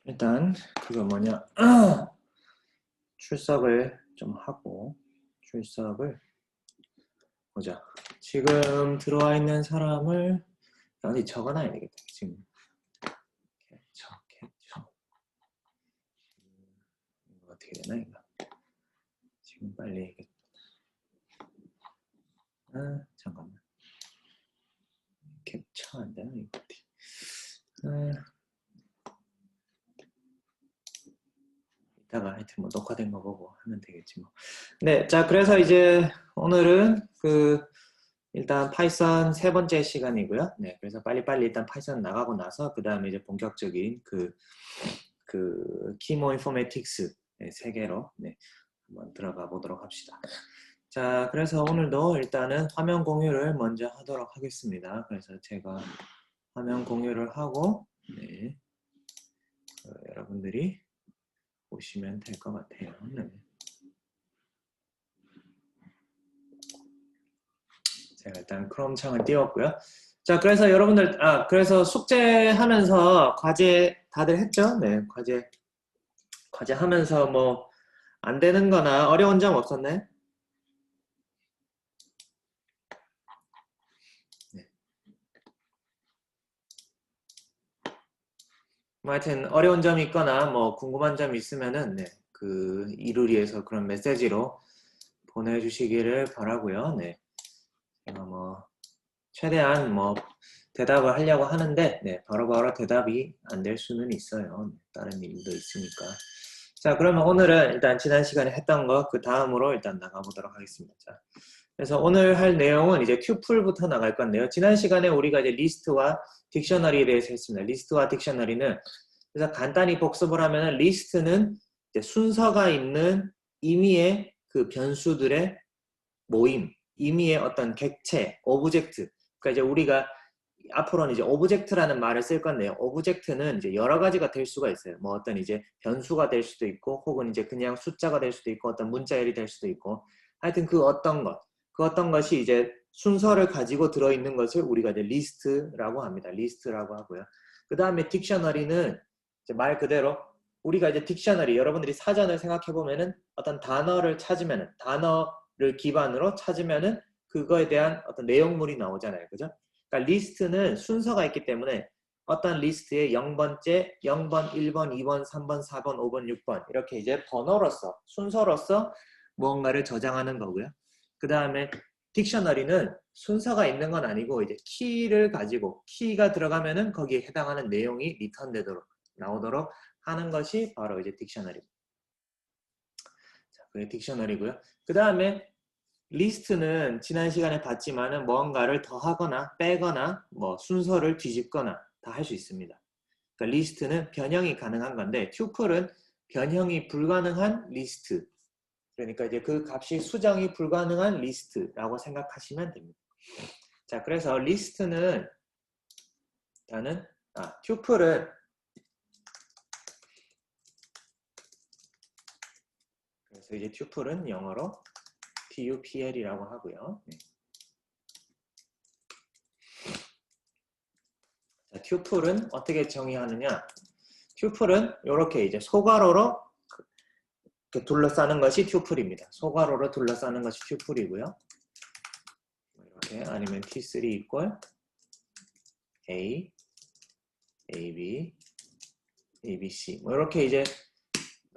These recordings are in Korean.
일단 그거 뭐냐 출석을 좀 하고 출석을 보자. 지금 들어와 있는 사람을 어디 적어놔야 되겠다. 지금 캡처 이거 어떻게 되나 이거 지금 빨리 잠깐만 캡처 안 되나 이거 이따가 하여튼 뭐 녹화된 거 보고 하면 되겠지 뭐. 네, 자 그래서 이제 오늘은 일단 파이썬 세 번째 시간이고요. 네, 그래서 빨리빨리 일단 파이썬 나가고 나서 그 다음에 이제 본격적인 키모 인포메틱스 세 개로 한번 들어가 보도록 합시다. 자, 그래서 오늘도 일단은 화면 공유를 먼저 하도록 하겠습니다. 그래서 제가 화면 공유를 하고 여러분들이 보시면 될 것 같아요. 네. 제가 일단 크롬 창을 띄웠고요. 자, 그래서 여러분들, 그래서 숙제하면서 과제 다들 했죠? 네, 과제 하면서 뭐, 안 되는 거나 어려운 점 없었나요? 네. 뭐 하여튼 어려운 점이 있거나 뭐 궁금한 점이 있으면은 그 이를 위해서 그런 메시지로 보내주시기를 바라고요. 네, 제가 뭐 최대한 뭐 대답을 하려고 하는데 바로바로 대답이 안 될 수는 있어요. 다른 일도 있으니까. 자, 그러면 오늘은 일단 지난 시간에 했던 거 그 다음으로 일단 나가보도록 하겠습니다. 자, 그래서 오늘 할 내용은 이제 튜플부터 나갈 건데요. 지난 시간에 우리가 이제 리스트와 딕셔너리에 대해서 했습니다. 리스트와 딕셔너리는 그래서 간단히 복습을 하면은 리스트는 이제 순서가 있는 임의의 그 변수들의 모임, 임의의 어떤 객체, 오브젝트. 그러니까 이제 우리가 앞으로는 이제 오브젝트라는 말을 쓸 건데요. 오브젝트는 이제 여러 가지가 될 수가 있어요. 뭐 어떤 이제 변수가 될 수도 있고, 혹은 이제 그냥 숫자가 될 수도 있고, 어떤 문자열이 될 수도 있고, 하여튼 그 어떤 것이 이제 순서를 가지고 들어있는 것을 우리가 이제 리스트라고 합니다. 리스트라고 하고요. 그 다음에 딕셔너리는 이제 말 그대로 우리가 이제 딕셔너리, 여러분들이 사전을 생각해 보면은 어떤 단어를 찾으면은 단어를 기반으로 찾으면은 그거에 대한 어떤 내용물이 나오잖아요. 그죠? 그러니까 리스트는 순서가 있기 때문에 어떤 리스트에 0번째, 0번, 1번, 2번, 3번, 4번, 5번, 6번 이렇게 이제 번호로서 순서로서 무언가를 저장하는 거고요. 그 다음에 딕셔너리는 순서가 있는 건 아니고 이제 키를 가지고 키가 들어가면은 거기에 해당하는 내용이 리턴되도록 나오도록 하는 것이 바로 이제 딕셔너리. 자, 그게 딕셔너리고요. 그 다음에 리스트는 지난 시간에 봤지만은 뭔가를 더하거나 빼거나 뭐 순서를 뒤집거나 다 할 수 있습니다. 그러니까 리스트는 변형이 가능한 건데 튜플은 변형이 불가능한 리스트. 그러니까 이제 그 값이 수정이 불가능한 리스트라고 생각하시면 됩니다. 자, 그래서 리스트는 일단은 튜플은 그래서 이제 튜플은 영어로 tupl이라고 하고요. 자, 튜플은 어떻게 정의하느냐? 튜플은 이렇게 이제 소괄호로 이렇게 둘러싸는 것이 튜플입니다. 소괄호로 둘러싸는 것이 튜플이고요. 이렇게 아니면 T3 equal A, AB, ABC 뭐 이렇게 이제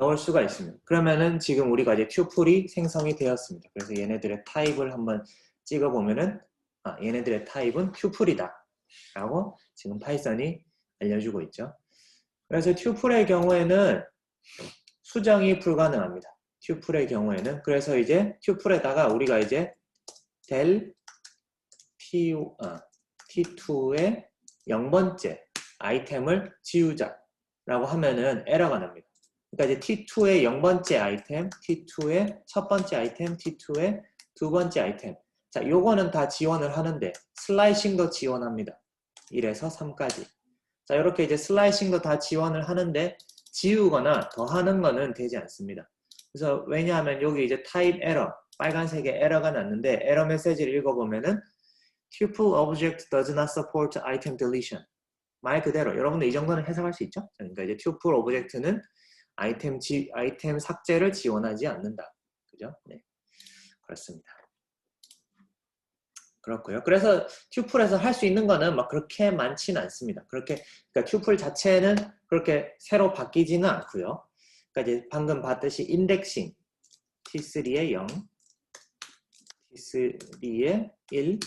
넣을 수가 있습니다. 그러면은 지금 우리가 이제 튜플이 생성이 되었습니다. 그래서 얘네들의 타입을 한번 찍어보면은 얘네들의 타입은 튜플이다 라고 지금 파이썬이 알려주고 있죠. 그래서 튜플의 경우에는 수정이 불가능합니다. 튜플의 경우에는 그래서 이제 튜플에다가 우리가 이제 del T2의 0번째 아이템을 지우자라고 하면은 에러가 납니다. 그러니까 이제 T2의 0번째 아이템, T2의 첫 번째 아이템, T2의 두 번째 아이템. 자, 요거는 다 지원을 하는데 슬라이싱도 지원합니다. 1에서 3까지. 자, 이렇게 이제 슬라이싱도 다 지원을 하는데 지우거나 더하는 거는 되지 않습니다. 그래서 왜냐하면 여기 이제 타입 에러, 빨간색의 에러가 났는데 에러 메시지를 읽어보면은 tuple object does not support item deletion. 말 그대로 여러분들 이 정도는 해석할 수 있죠? 그러니까 이제 tuple 오브젝트는 아이템 삭제를 지원하지 않는다. 그죠? 네. 그렇습니다. 그렇고요. 그래서 튜플에서 할 수 있는 거는 막 그렇게 많지는 않습니다. 그러니까 튜플 자체는 그렇게 새로 바뀌지는 않고요. 그러니까 이제 방금 봤듯이 인덱싱 T3에 0, T3에 1,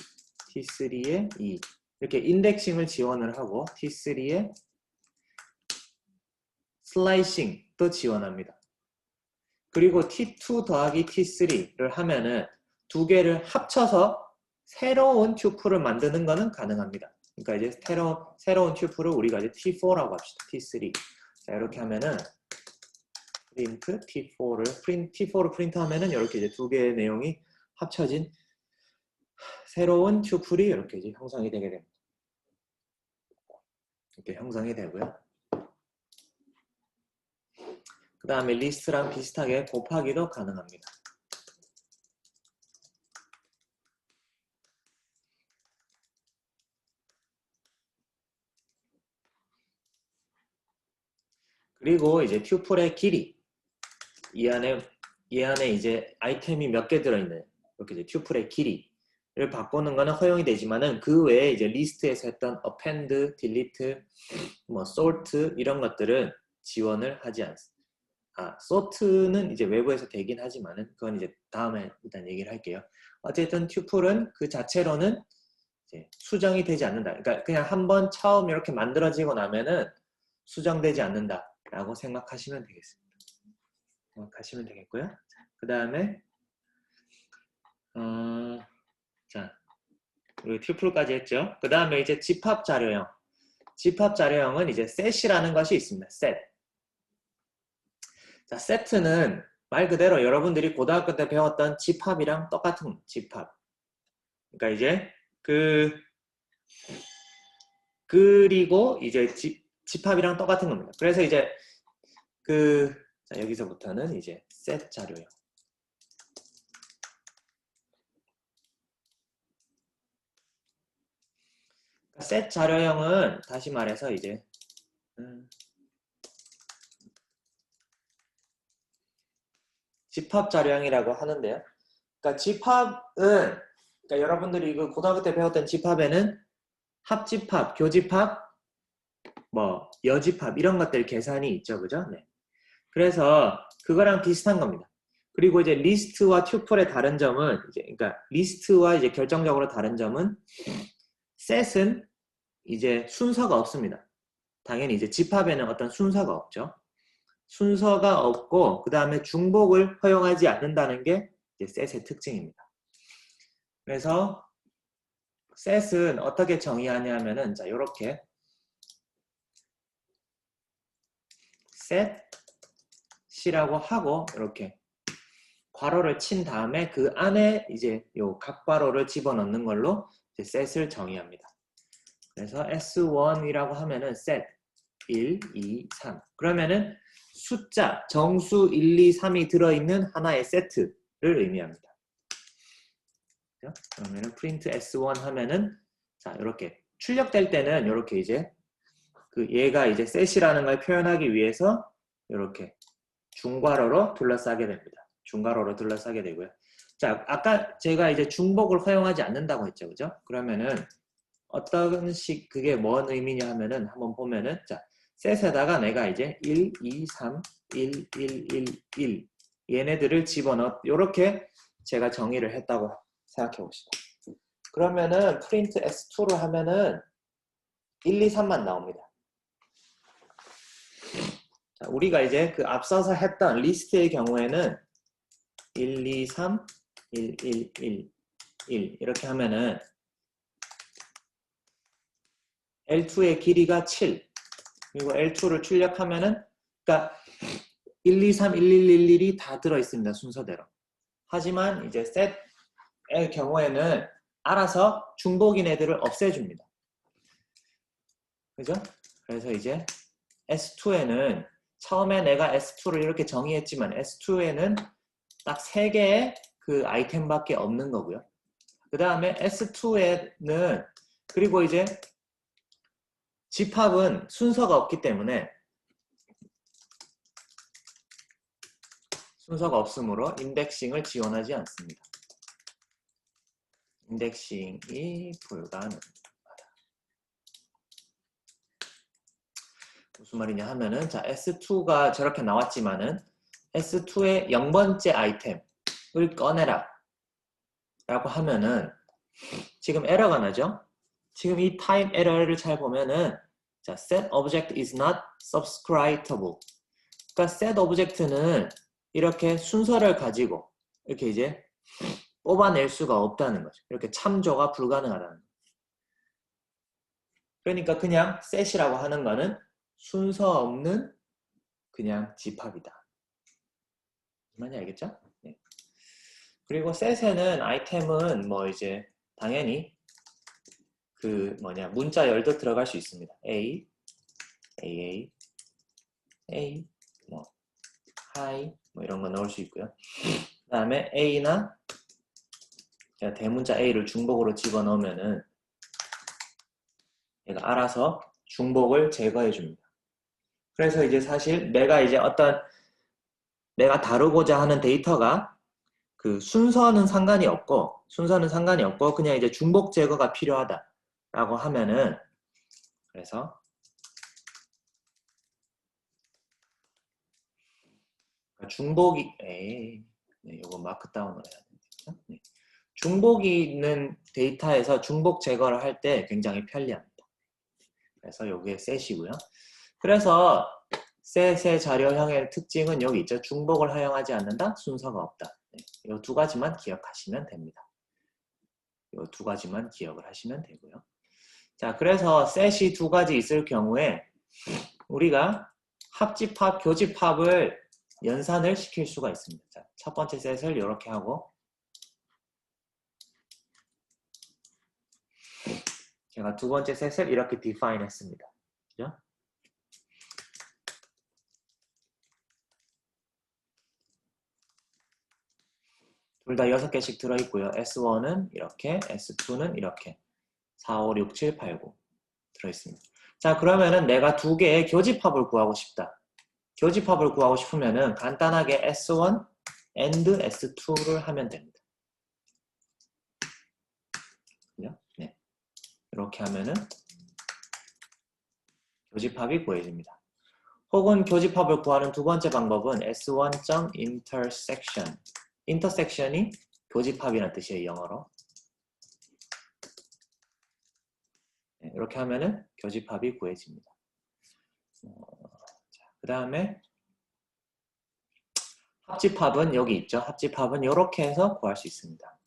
T3에 2 이렇게 인덱싱을 지원을 하고 T3에 슬라이싱도 지원합니다. 그리고 T2 더하기 T3를 하면은 두 개를 합쳐서 새로운 튜플을 만드는 것은 가능합니다. 그러니까 이제 새로운 튜플을 우리가 이제 T4라고 합시다. T3. 자, 이렇게 하면은 프린트 T4를 프린트하면은 이렇게 이제 두 개의 내용이 합쳐진 새로운 튜플이 이렇게 이제 형성이 되게 됩니다. 이렇게 형성이 되고요. 그 다음에 리스트랑 비슷하게 곱하기도 가능합니다. 그리고 이제 튜플의 길이 이 안에 이제 아이템이 몇 개 들어있는 이렇게 이제 튜플의 길이를 바꾸는 거는 허용이 되지만은 그 외에 이제 리스트에서 했던 append, delete, 뭐 sort 이런 것들은 지원을 하지 않습니다. sort는 이제 외부에서 되긴 하지만은 그건 이제 다음에 일단 얘기를 할게요. 어쨌든 튜플은 그 자체로는 이제 수정이 되지 않는다. 그러니까 그냥 한번 처음 이렇게 만들어지고 나면은 수정되지 않는다라고 생각하시면 되겠습니다. 생각하시면 되겠고요. 그 다음에 자 우리 튜플까지 했죠. 그 다음에 이제 집합 자료형. 집합 자료형은 이제 set이라는 것이 있습니다. set. 자, set는 말 그대로 여러분들이 고등학교 때 배웠던 집합이랑 똑같은 집합. 그러니까 이제 그리고 이제 집합이랑 똑같은 겁니다. 그래서 이제 자, 여기서부터는 이제 set 자료형. set 자료형은 다시 말해서 이제 집합 자료형이라고 하는데요. 그러니까 집합은 그러니까 여러분들이 이거 고등학교 때 배웠던 집합에는 합집합, 교집합, 뭐 여집합 이런 것들 계산이 있죠, 그죠? 네. 그래서 그거랑 비슷한 겁니다. 그리고 이제 리스트와 튜플의 다른 점은 이제 그러니까 리스트와 이제 결정적으로 다른 점은 set은 이제 순서가 없습니다. 당연히 이제 집합에는 어떤 순서가 없죠. 순서가 없고 그 다음에 중복을 허용하지 않는다는 게 이제 set의 특징입니다. 그래서 set은 어떻게 정의하냐면은 자 이렇게 set이라고 하고 이렇게 괄호를 친 다음에 그 안에 이제 요 각 괄호를 집어넣는 걸로 이제 set을 정의합니다. 그래서 S1이라고 하면은 set 1, 2, 3 그러면은 숫자 정수 1, 2, 3이 들어있는 하나의 세트를 의미합니다. 그러면은 print S1 하면은 자 이렇게 출력될 때는 이렇게 이제 얘가 이제 set이라는 걸 표현하기 위해서 이렇게 중괄호로 둘러싸게 됩니다. 중괄호로 둘러싸게 되고요. 자, 아까 제가 이제 중복을 허용하지 않는다고 했죠, 그죠? 그러면은 어떤 그게 뭔 의미냐 하면은 한번 보면은 자, set에다가 내가 이제 1, 2, 3, 1, 1, 1, 1 얘네들을 집어넣어 이렇게 제가 정의를 했다고 생각해 봅시다. 그러면은 print s2를 하면은 1, 2, 3만 나옵니다. 자, 우리가 이제 그 앞서서 했던 리스트의 경우에는 1, 2, 3, 1, 1, 1, 1 이렇게 하면은 L2의 길이가 7 그리고 L2를 출력하면은 그러니까 1, 2, 3, 1, 1, 1, 1이 다 들어있습니다. 순서대로. 하지만 이제 set의 경우에는 알아서 중복인 애들을 없애줍니다. 그죠? 그래서 이제 S2에는 처음에 내가 S2를 이렇게 정의했지만 S2에는 딱 3개의 그 아이템밖에 없는 거고요. 그 다음에 S2에는 그리고 이제 집합은 순서가 없기 때문에 순서가 없으므로 인덱싱을 지원하지 않습니다. 인덱싱이 불가능하다. 무슨 말이냐 하면은 자 S2가 저렇게 나왔지만은 S2의 0번째 아이템을 꺼내라 라고 하면은 지금 에러가 나죠? 지금 이 타입 에러를 잘 보면은 자 set object is not subscribable. 그러니까 set object는 이렇게 순서를 가지고 이렇게 이제 뽑아낼 수가 없다는 거죠. 이렇게 참조가 불가능하다는 거죠. 그러니까 그냥 set이라고 하는 거는 순서 없는 그냥 집합이다. 무슨 말인지 알겠죠? 네. 그리고 set에는 아이템은 뭐 이제 당연히 그 뭐냐 문자 열도 들어갈 수 있습니다. A, AA, A, 뭐 hi 뭐 이런 거 넣을 수 있고요. 그 다음에 A나 제가 대문자 A를 중복으로 집어넣으면은 얘가 알아서 중복을 제거해 줍니다. 그래서 이제 사실 내가 이제 어떤 내가 다루고자 하는 데이터가 그 순서는 상관이 없고 그냥 이제 중복 제거가 필요하다라고 하면은 그래서 중복이 네, 이거 마크다운을 해야 됩니다. 네. 중복이 있는 데이터에서 중복 제거를 할 때 굉장히 편리합니다. 그래서 여기에 셋이고요. 그래서 셋의 자료형의 특징은 여기 있죠. 중복을 허용하지 않는다, 순서가 없다. 네, 이 두 가지만 기억하시면 됩니다. 이 두 가지만 기억을 하시면 되고요. 자, 그래서 셋이 두 가지 있을 경우에 우리가 합집합, 교집합을 연산을 시킬 수가 있습니다. 자, 첫 번째 셋을 이렇게 하고 제가 두 번째 셋을 이렇게 define 했습니다. 그죠? 둘 다 6개씩 들어있고요. S1은 이렇게, S2는 이렇게 4, 5, 6, 7, 8, 9 들어있습니다. 자, 그러면은 내가 두 개의 교집합을 구하고 싶다. 교집합을 구하고 싶으면은 간단하게 S1 and S2를 하면 됩니다. 네. 이렇게 하면은 교집합이 구해집니다. 혹은 교집합을 구하는 두 번째 방법은 S1.intersection. intersection이 교집합이라는 뜻이에요, 영어로. 네, 이렇게 하면은 교집합이 구해집니다. 그 다음에 합집합은 여기 있죠. 합집합은 이렇게 해서 구할 수 있습니다.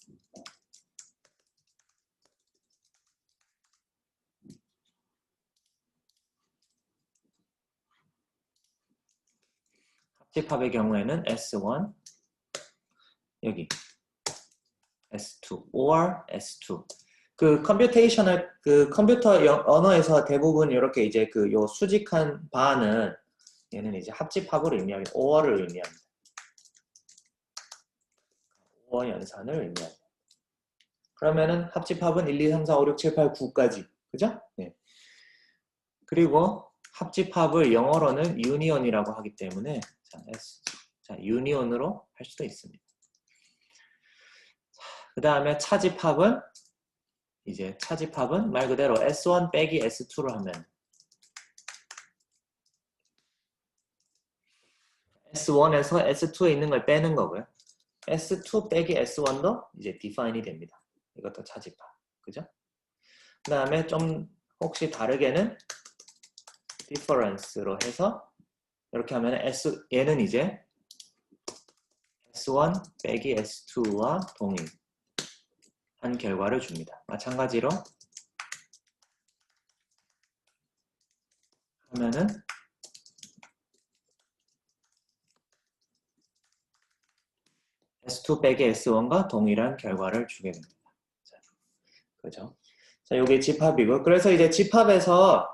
합집합의 경우에는 S1 여기 S2 or S2 그 컴퓨테이셔널 그 컴퓨터 언어에서 대부분 이렇게 이제 그 요 수직한 바는 얘는 이제 합집합을 의미합니다. or를 의미합니다. or 연산을 의미합니다. 그러면은 합집합은 1, 2, 3, 4, 5, 6, 7, 8, 9까지 그죠? 네. 그리고 합집합을 영어로는 union이라고 하기 때문에 자, union으로 할 수도 있습니다. 그 다음에 차집합은 이제 차집합은 말 그대로 S1 빼기 S2로 하면 S1에서 S2에 있는 걸 빼는 거고요. S2 빼기 S1도 이제 define이 됩니다. 이것도 차집합. 그죠? 그 다음에 좀 혹시 다르게는 difference로 해서 이렇게 하면 얘는 이제 S1 빼기 S2와 동일한 결과를 줍니다. 마찬가지로 하면은 S2 빼기 S1과 동일한 결과를 주게 됩니다. 자, 그죠? 자, 요게 집합이고, 그래서 이제 집합에서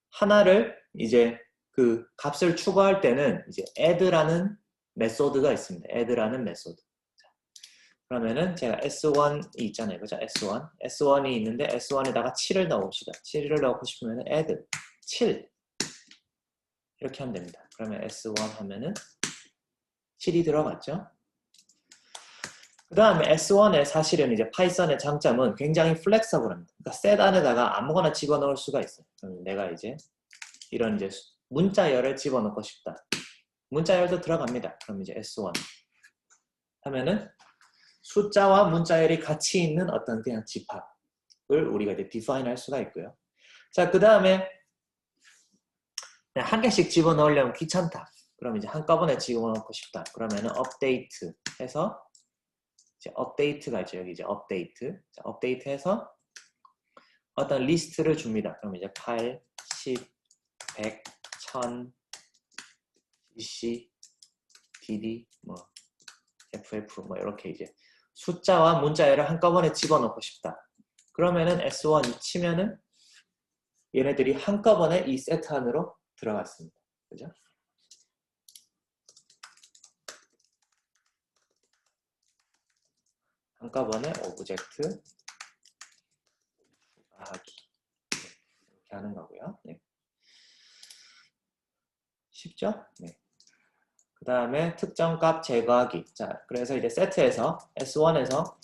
하나를 이제 그 값을 추가할 때는 이제 add라는 메소드가 있습니다. add라는 메소드. 자, 그러면은 제가 S1이 있잖아요. 그죠? S1이 있는데 S1에다가 7을 넣읍시다. 7을 넣고 싶으면 add 7 이렇게 하면 됩니다. 그러면 S1 하면은 7이 들어갔죠. 그 다음에 S1의 사실은 이제 파이썬의 장점은 굉장히 플렉서블합니다. 그러니까 셋 안에다가 아무거나 집어넣을 수가 있어요. 그럼 내가 이제 이런 이제 문자열을 집어넣고 싶다. 문자열도 들어갑니다. 그럼 이제 S1 하면은 숫자와 문자열이 같이 있는 어떤 그냥 집합을 우리가 이제 define 할 수가 있고요. 자, 그 다음에 한 개씩 집어넣으려면 귀찮다. 그럼 이제 한꺼번에 집어넣고 싶다. 그러면은 업데이트 해서 이제 업데이트가 있죠. 여기 이제 업데이트. 자, 업데이트 해서 어떤 리스트를 줍니다. 그럼 이제 8, 10, 100, 1000, cc, dd, 뭐 ff 뭐 이렇게 이제 숫자와 문자열을 한꺼번에 집어넣고 싶다. 그러면은 S1 치면은 얘네들이 한꺼번에 이 세트 안으로 들어갔습니다. 그죠? 한꺼번에 오브젝트 하기 이렇게 하는 거고요. 네. 쉽죠? 네. 그 다음에 특정 값 제거하기. 자, 그래서 이제 세트에서 S1에서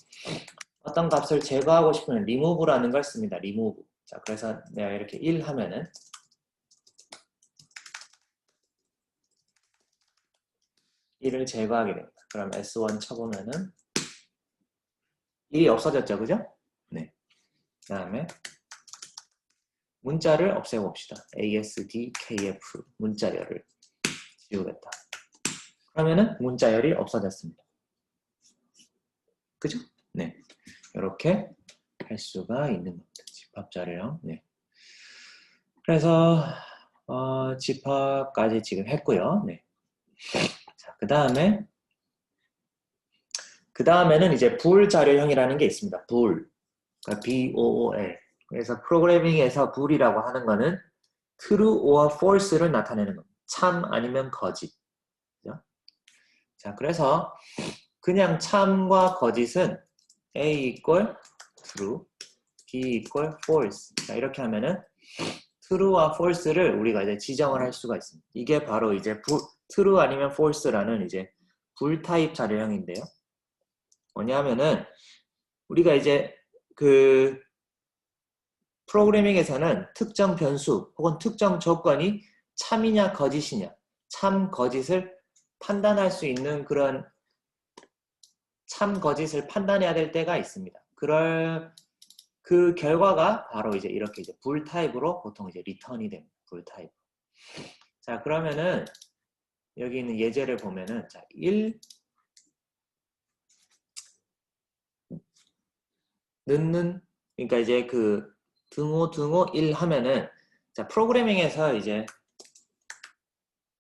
어떤 값을 제거하고 싶으면 remove라는 걸 씁니다. remove. 자, 그래서 내가 이렇게 1 하면은 1을 제거하게 됩니다. 그럼 S1 쳐보면은 1이 없어졌죠, 그죠? 네. 그 다음에 문자를 없애봅시다. ASDKF 문자열을 지우겠다. 그러면은 문자열이 없어졌습니다. 그죠? 네. 이렇게 할 수가 있는 겁니다. 집합자료형. 네. 그래서 집합까지 지금 했고요. 네. 자, 그 다음에는 이제 불 자료형이라는 게 있습니다. 불. 그러니까 BOOL. 그래서 프로그래밍에서 불이라고 하는 거는 true or false를 나타내는 겁니다. 참 아니면 거짓. 그죠? 자, 그래서 그냥 참과 거짓은 A equal true, B equal false. 자, 이렇게 하면은 true와 false를 우리가 이제 지정을 할 수가 있습니다. 이게 바로 이제 true 아니면 false라는 이제 불 타입 자료형인데요. 뭐냐면은 우리가 이제 그 프로그래밍에서는 특정 변수 혹은 특정 조건이 참이냐 거짓이냐, 참 거짓을 판단할 수 있는 그런 참 거짓을 판단해야 될 때가 있습니다. 그 결과가 바로 이제 이렇게 이제 불 타입으로 보통 이제 리턴이 됩니다. 불 타입. 자, 그러면은 여기 있는 예제를 보면은 자, 1 넣는 그러니까 이제 그 등호 1 하면은 자, 프로그래밍에서 이제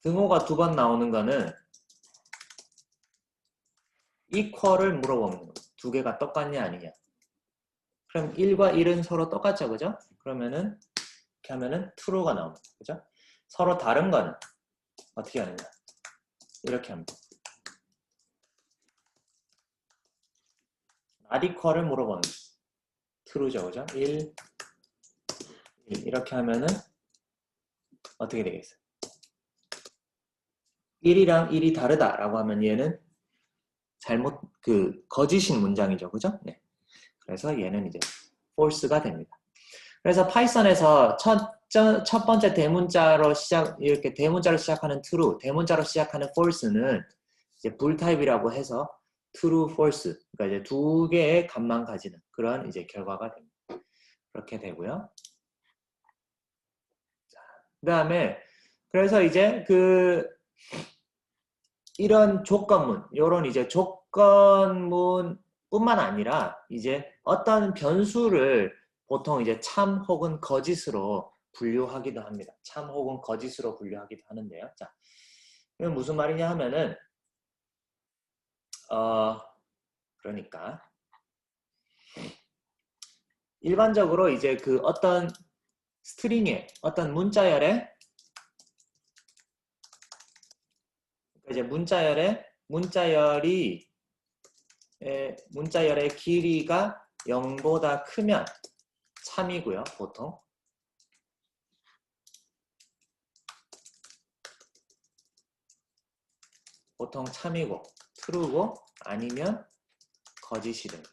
등호가 2번 나오는 거는 equal을 물어보는 거예요. 두 개가 똑같냐 아니냐. 그럼 1과 1은 서로 똑같죠, 그죠? 그러면은 이렇게 하면은 true가 나옵니다. 그죠? 서로 다른 거는 어떻게 하느냐. 이렇게 합니다. not equal을 물어보는 거예요. true죠, 그죠? 1 이렇게 하면은 어떻게 되겠어요? 1이랑 1이 다르다라고 하면 얘는 거짓인 문장이죠, 그죠? 네. 그래서 얘는 이제 false가 됩니다. 그래서 파이썬에서 첫 번째 대문자로 이렇게 대문자로 시작하는 true, 대문자로 시작하는 false는 이제 불 타입이라고 해서 true, false, 그러니까 이제 두 개의 값만 가지는 그런 이제 결과가 됩니다. 그렇게 되고요. 그 다음에 그래서 이제 이런 조건문, 이런 이제 조건문뿐만 아니라 이제 어떤 변수를 보통 이제 참 혹은 거짓으로 분류하기도 합니다. 참 혹은 거짓으로 분류하기도 하는데요. 자, 이건 무슨 말이냐 하면은 그러니까 일반적으로 이제 그 어떤 스트링에 어떤 문자열의 이제 문자열의 길이가 0보다 크면 참이고요, 보통. 보통 참이고 true고 아니면 거짓이 됩니다.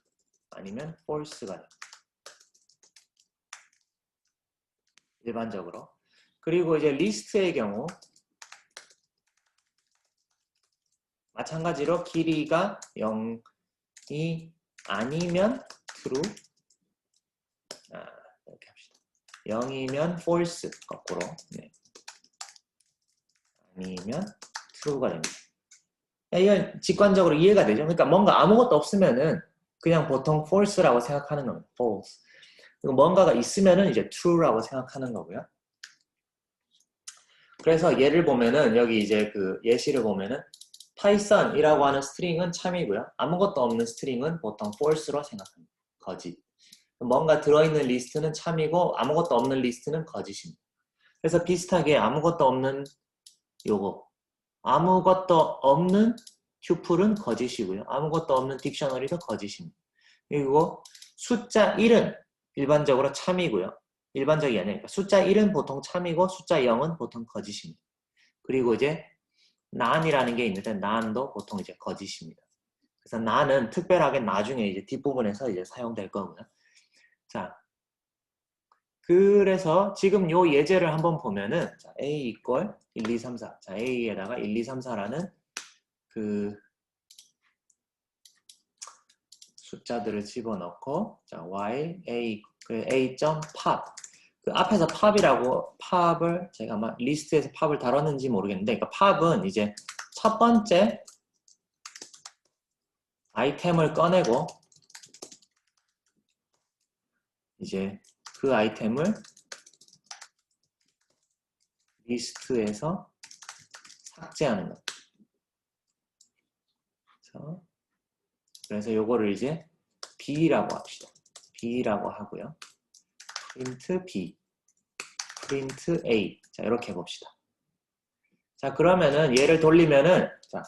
아니면 false가 됩니다. 일반적으로. 그리고 이제 리스트의 경우 마찬가지로 길이가 0이 아니면 true, 이렇게 합시다. 0이면 false, 거꾸로. 네. 아니면 true가 됩니다. 이건 직관적으로 이해가 되죠? 그러니까 뭔가 아무것도 없으면은 그냥 보통 false라고 생각하는 겁니다. false. 그리고 뭔가가 있으면은 이제 true라고 생각하는 거고요. 그래서 예를 보면은 여기 이제 그 예시를 보면은 Python이라고 하는 스트링은 참이고요. 아무것도 없는 스트링은 보통 false로 생각합니다. 거짓. 뭔가 들어있는 리스트는 참이고 아무것도 없는 리스트는 거짓입니다. 그래서 비슷하게 아무것도 없는 요거, 아무것도 없는 튜플은 거짓이고요. 아무것도 없는 딕셔너리도 거짓입니다. 그리고 숫자 1은 일반적으로 참이고요. 일반적이 아니니까 숫자 1은 보통 참이고 숫자 0은 보통 거짓입니다. 그리고 이제 non이라는 게 있는데 non도 보통 이제 거짓입니다. 그래서 non은 특별하게 나중에 이제 뒷부분에서 이제 사용될 거고요. 자, 그래서 지금 요 예제를 한번 보면은 자, a equal 1, 2, 3, 4. 자, a에다가 1, 2, 3, 4라는 그 숫자들을 집어넣고 자, while a.pop 그 앞에서 팝을 제가 아마 리스트에서 팝을 다뤘는지 모르겠는데 그러니까 팝은 이제 첫 번째 아이템을 꺼내고 이제 그 아이템을 리스트에서 삭제하는 것. 그래서 요거를 이제 B라고 합시다. B라고 하고요. print B, print A. 자, 이렇게 해봅시다. 자, 그러면은 얘를 돌리면은 자,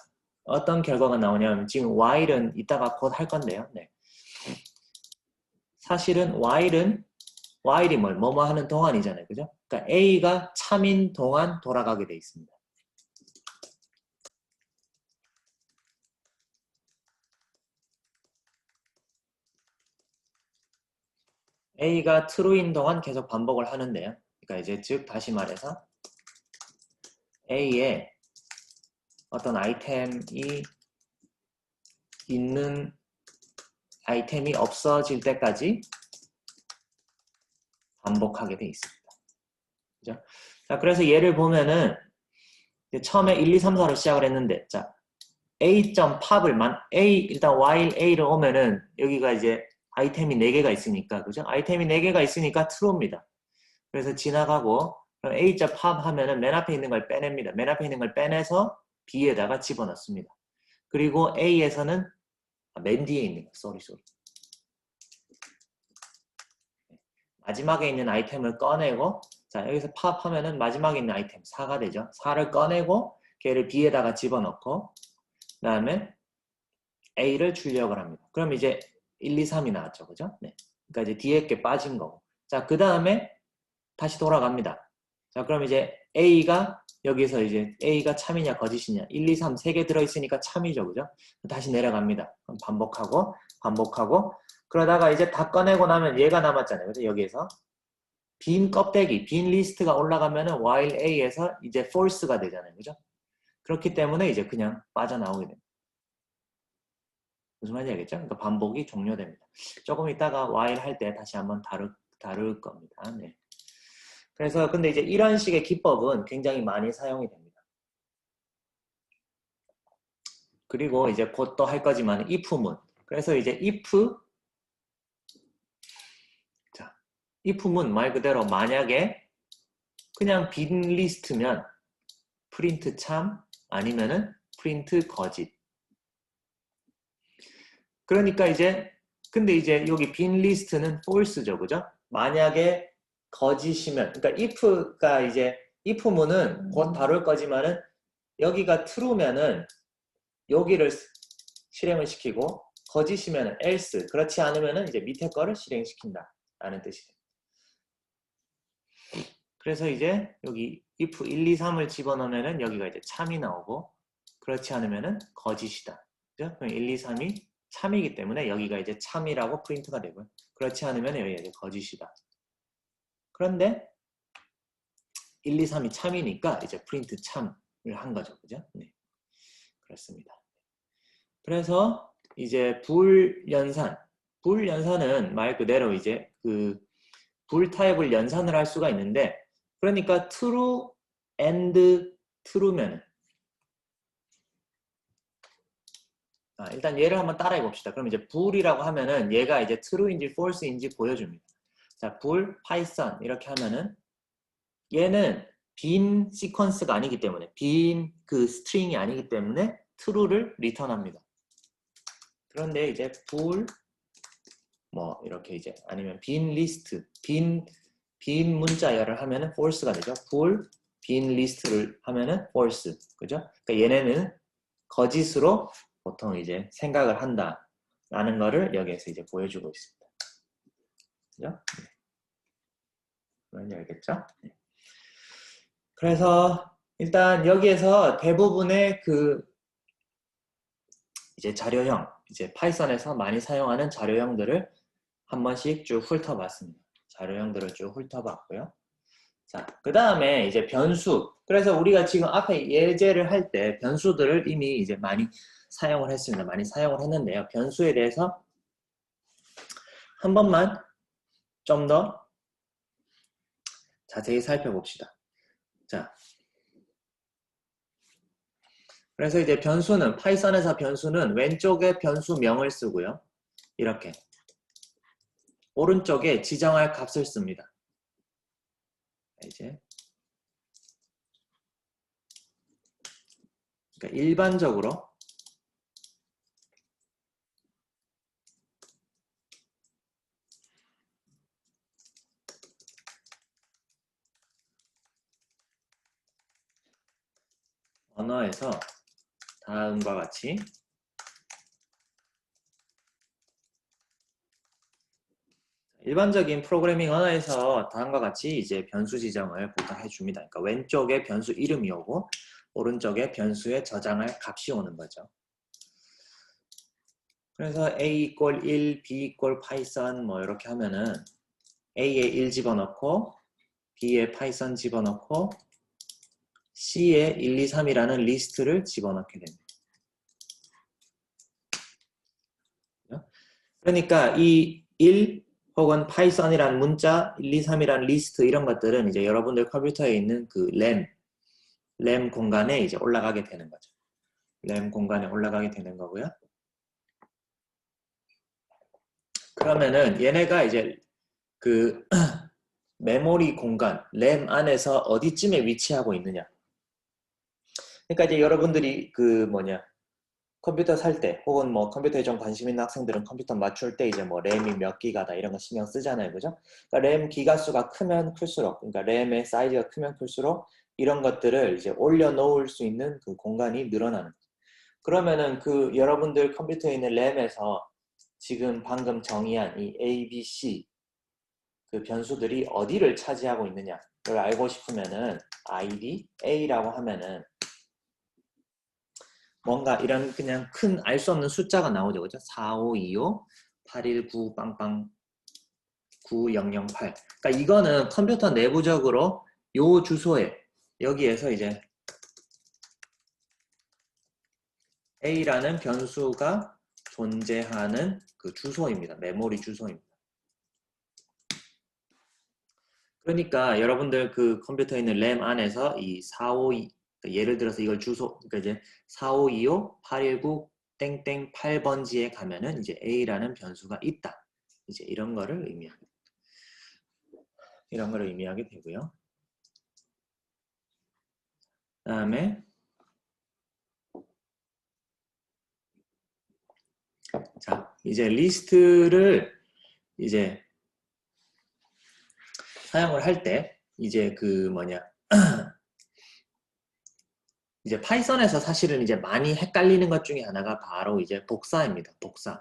어떤 결과가 나오냐면 지금 while은 이따가 곧 할 건데요. 네. 사실은 while이 뭐뭐 하는 동안이잖아요. 그죠? 그러니까 A가 참인 동안 돌아가게 돼 있습니다. A가 true인 동안 계속 반복을 하는데요. 그러니까 이제 즉 다시 말해서 A에 어떤 아이템이 있는 아이템이 없어질 때까지 반복하게 돼 있습니다. 그죠? 자, 그래서 예를 보면은 처음에 1, 2, 3, 4로 시작을 했는데 자, a.pop을 일단 while a를 오면은 여기가 이제 아이템이 4개가 있으니까 그죠? 아이템이 4개가 있으니까 true입니다. 그래서 지나가고 a.pop 하면은 맨 앞에 있는 걸 빼냅니다. 맨 앞에 있는 걸 빼내서 b에다가 집어넣습니다. 그리고 a에서는 맨 뒤에 있는 거, 쏘리. 마지막에 있는 아이템을 꺼내고 자 여기서 pop 하면은 마지막에 있는 아이템 4가 되죠. 4를 꺼내고 걔를 b에다가 집어넣고 그 다음에 a를 출력을 합니다. 그럼 이제 1, 2, 3이 나왔죠. 그죠? 네. 그러니까 이제 뒤에 게 빠진 거고. 자, 그 다음에 다시 돌아갑니다. 자, 그럼 이제 A가 여기서 이제 A가 참이냐 거짓이냐 1, 2, 3 3개 들어있으니까 참이죠. 그죠? 다시 내려갑니다. 그럼 반복하고 그러다가 이제 다 꺼내고 나면 얘가 남았잖아요. 그죠? 여기에서 빈 껍데기, 빈 리스트가 올라가면은 while A에서 이제 false가 되잖아요. 그죠? 그렇기 때문에 이제 그냥 빠져나오게 됩니다. 무슨 말인지 알겠죠? 그러니까 반복이 종료됩니다. 조금 이따가 while 할 때 다시 한번 다룰 겁니다. 네. 그래서 근데 이제 이런 식의 기법은 굉장히 많이 사용이 됩니다. 그리고 이제 곧 또 할 거지만 if문. 그래서 이제 if문 말 그대로 만약에 그냥 빈 리스트면 프린트 참 아니면은 프린트 거짓. 그러니까 이제 근데 이제 여기 빈 리스트는 false죠. 그죠? 만약에 거짓이면 그러니까 if가 이제 if문은 곧 다룰 거지만은 여기가 true면은 여기를 실행을 시키고 거짓이면 else 그렇지 않으면은 이제 밑에 거를 실행시킨다 라는 뜻이 됩니다. 그래서 이제 여기 if 1, 2, 3을 집어넣으면은 여기가 이제 참이 나오고 그렇지 않으면은 거짓이다. 그죠? 그럼 1, 2, 3이 참이기 때문에 여기가 이제 참이라고 프린트가 되고요. 그렇지 않으면 여기가 이제 거짓이다. 그런데 1, 2, 3이 참이니까 이제 프린트 참을 한 거죠. 그죠? 네. 그렇습니다. 그래서 이제 불연산은 말 그대로 이제 그 불 타입을 연산을 할 수가 있는데, 그러니까 true and true면 일단 얘를 한번 따라해 봅시다. 그럼 이제 불이라고 하면은 얘가 이제 true인지 false인지 보여줍니다. 자, 불 파이썬 이렇게 하면은 얘는 빈 시퀀스가 아니기 때문에, 빈 그 스트링이 아니기 때문에 true를 리턴합니다. 그런데 이제 불 뭐 이렇게 이제 아니면 빈 리스트, 빈 문자열을 하면은 false가 되죠. 빈 리스트를 하면은 false, 그죠? 그러니까 얘네는 거짓으로 보통 이제 생각을 한다라는 거를 여기에서 이제 보여주고 있습니다. 그죠? 네. 알겠죠? 네. 그래서 일단 여기에서 대부분의 그 이제 자료형, 이제 파이썬에서 많이 사용하는 자료형들을 한 번씩 쭉 훑어봤습니다. 자료형들을 쭉 훑어봤고요. 자, 그 다음에 이제 변수. 그래서 우리가 지금 앞에 예제를 할 때 변수들을 이미 이제 많이 사용을 했습니다. 많이 사용을 했는데요. 변수에 대해서 한 번만 좀 더 자세히 살펴봅시다. 자, 그래서 이제 변수는, 파이썬에서 변수는 왼쪽에 변수명을 쓰고요. 이렇게. 오른쪽에 지정할 값을 씁니다. 이제. 그러니까 일반적으로 언어에서 다음과 같이 일반적인 프로그래밍 언어에서 다음과 같이 이제 변수 지정을 보통 해줍니다. 그러니까 왼쪽에 변수 이름이 오고 오른쪽에 변수에 저장할 값이 오는 거죠. 그래서 a 이퀄 1, b 이퀄 파이썬 뭐 이렇게 하면은 a에 1 집어넣고 b에 파이썬 집어넣고 c에 1, 2, 3이라는 리스트를 집어넣게 됩니다. 그러니까 이 1 혹은 파이썬이라는 문자, 1, 2, 3이라는 리스트 이런 것들은 이제 여러분들 컴퓨터에 있는 그 램 공간에 이제 올라가게 되는 거죠. 램 공간에 올라가게 되는 거고요. 그러면은 얘네가 이제 그 메모리 공간, 램 안에서 어디쯤에 위치하고 있느냐. 그러니까 이제 여러분들이 그 컴퓨터 살 때 혹은 뭐 컴퓨터에 좀 관심 있는 학생들은 컴퓨터 맞출 때 이제 뭐 램이 몇 기가다 이런 거 신경 쓰잖아요. 그죠? 그러니까 램 기가수가 크면 클수록, 그러니까 램의 사이즈가 크면 클수록 이런 것들을 이제 올려놓을 수 있는 그 공간이 늘어나는 거죠. 그러면은 그 여러분들 컴퓨터에 있는 램에서 지금 방금 정의한 이 A, B, C 그 변수들이 어디를 차지하고 있느냐를 알고 싶으면은 ID, A라고 하면은 뭔가 이런 그냥 큰 알 수 없는 숫자가 나오죠. 그죠? 4525 819 빵빵 9008. 그러니까 이거는 컴퓨터 내부적으로 요 주소에 여기에서 이제 A라는 변수가 존재하는 그 주소입니다. 메모리 주소입니다. 그러니까 여러분들 그 컴퓨터에 있는 램 안에서 이 452 예를 들어서 이걸 주소, 그러니까 이제 4525 819 땡땡 8번지에 가면은 이제 A라는 변수가 있다. 이제 이런 거를 의미하게 되고요. 그다음에 자, 이제 리스트를 이제 사용을 할 때 이제 그 이제 파이썬에서 사실은 이제 많이 헷갈리는 것 중에 하나가 바로 이제 복사입니다. 복사.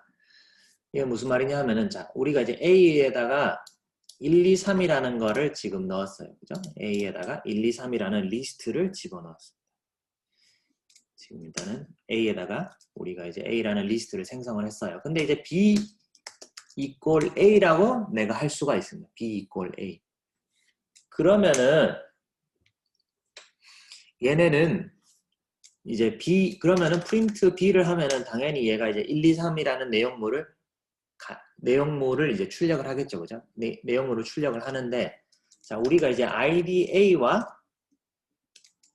이게 무슨 말이냐 하면은 자, 우리가 이제 A에다가 1, 2, 3이라는 거를 지금 넣었어요. 그죠? A에다가 1, 2, 3이라는 리스트를 집어넣었습니다. 지금 일단은 A에다가 우리가 이제 A라는 리스트를 생성을 했어요. 근데 이제 B equal A라고 내가 할 수가 있습니다. B equal A. 그러면은 얘네는 이제 B, 그러면은 print B를 하면은 당연히 얘가 이제 1, 2, 3이라는 내용물을 이제 출력을 하겠죠. 그죠? 내용물을 출력을 하는데, 자, 우리가 이제 ID A와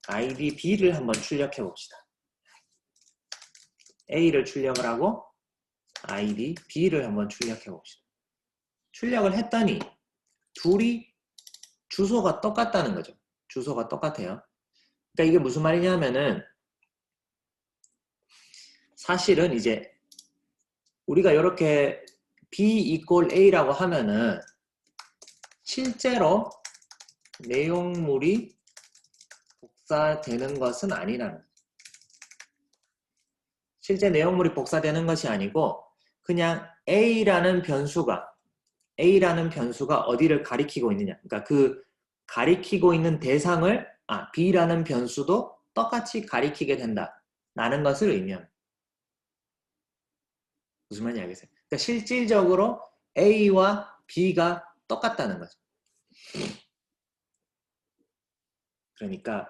ID B를 한번 출력해 봅시다. A를 출력을 하고 ID B를 한번 출력해 봅시다. 출력을 했더니 둘이 주소가 똑같다는 거죠. 주소가 똑같아요. 그러니까 이게 무슨 말이냐면은 사실은 이제 우리가 이렇게 B equal A라고 하면은 실제로 내용물이 복사되는 것은 아니라는 거죠. 실제 내용물이 복사되는 것이 아니고 그냥 A라는 변수가 어디를 가리키고 있느냐. 그러니까 그 가리키고 있는 대상을 B라는 변수도 똑같이 가리키게 된다라는 것을 의미합니다. 무슨 말인지 알겠어요? 그러니까 실질적으로 A와 B가 똑같다는 거죠. 그러니까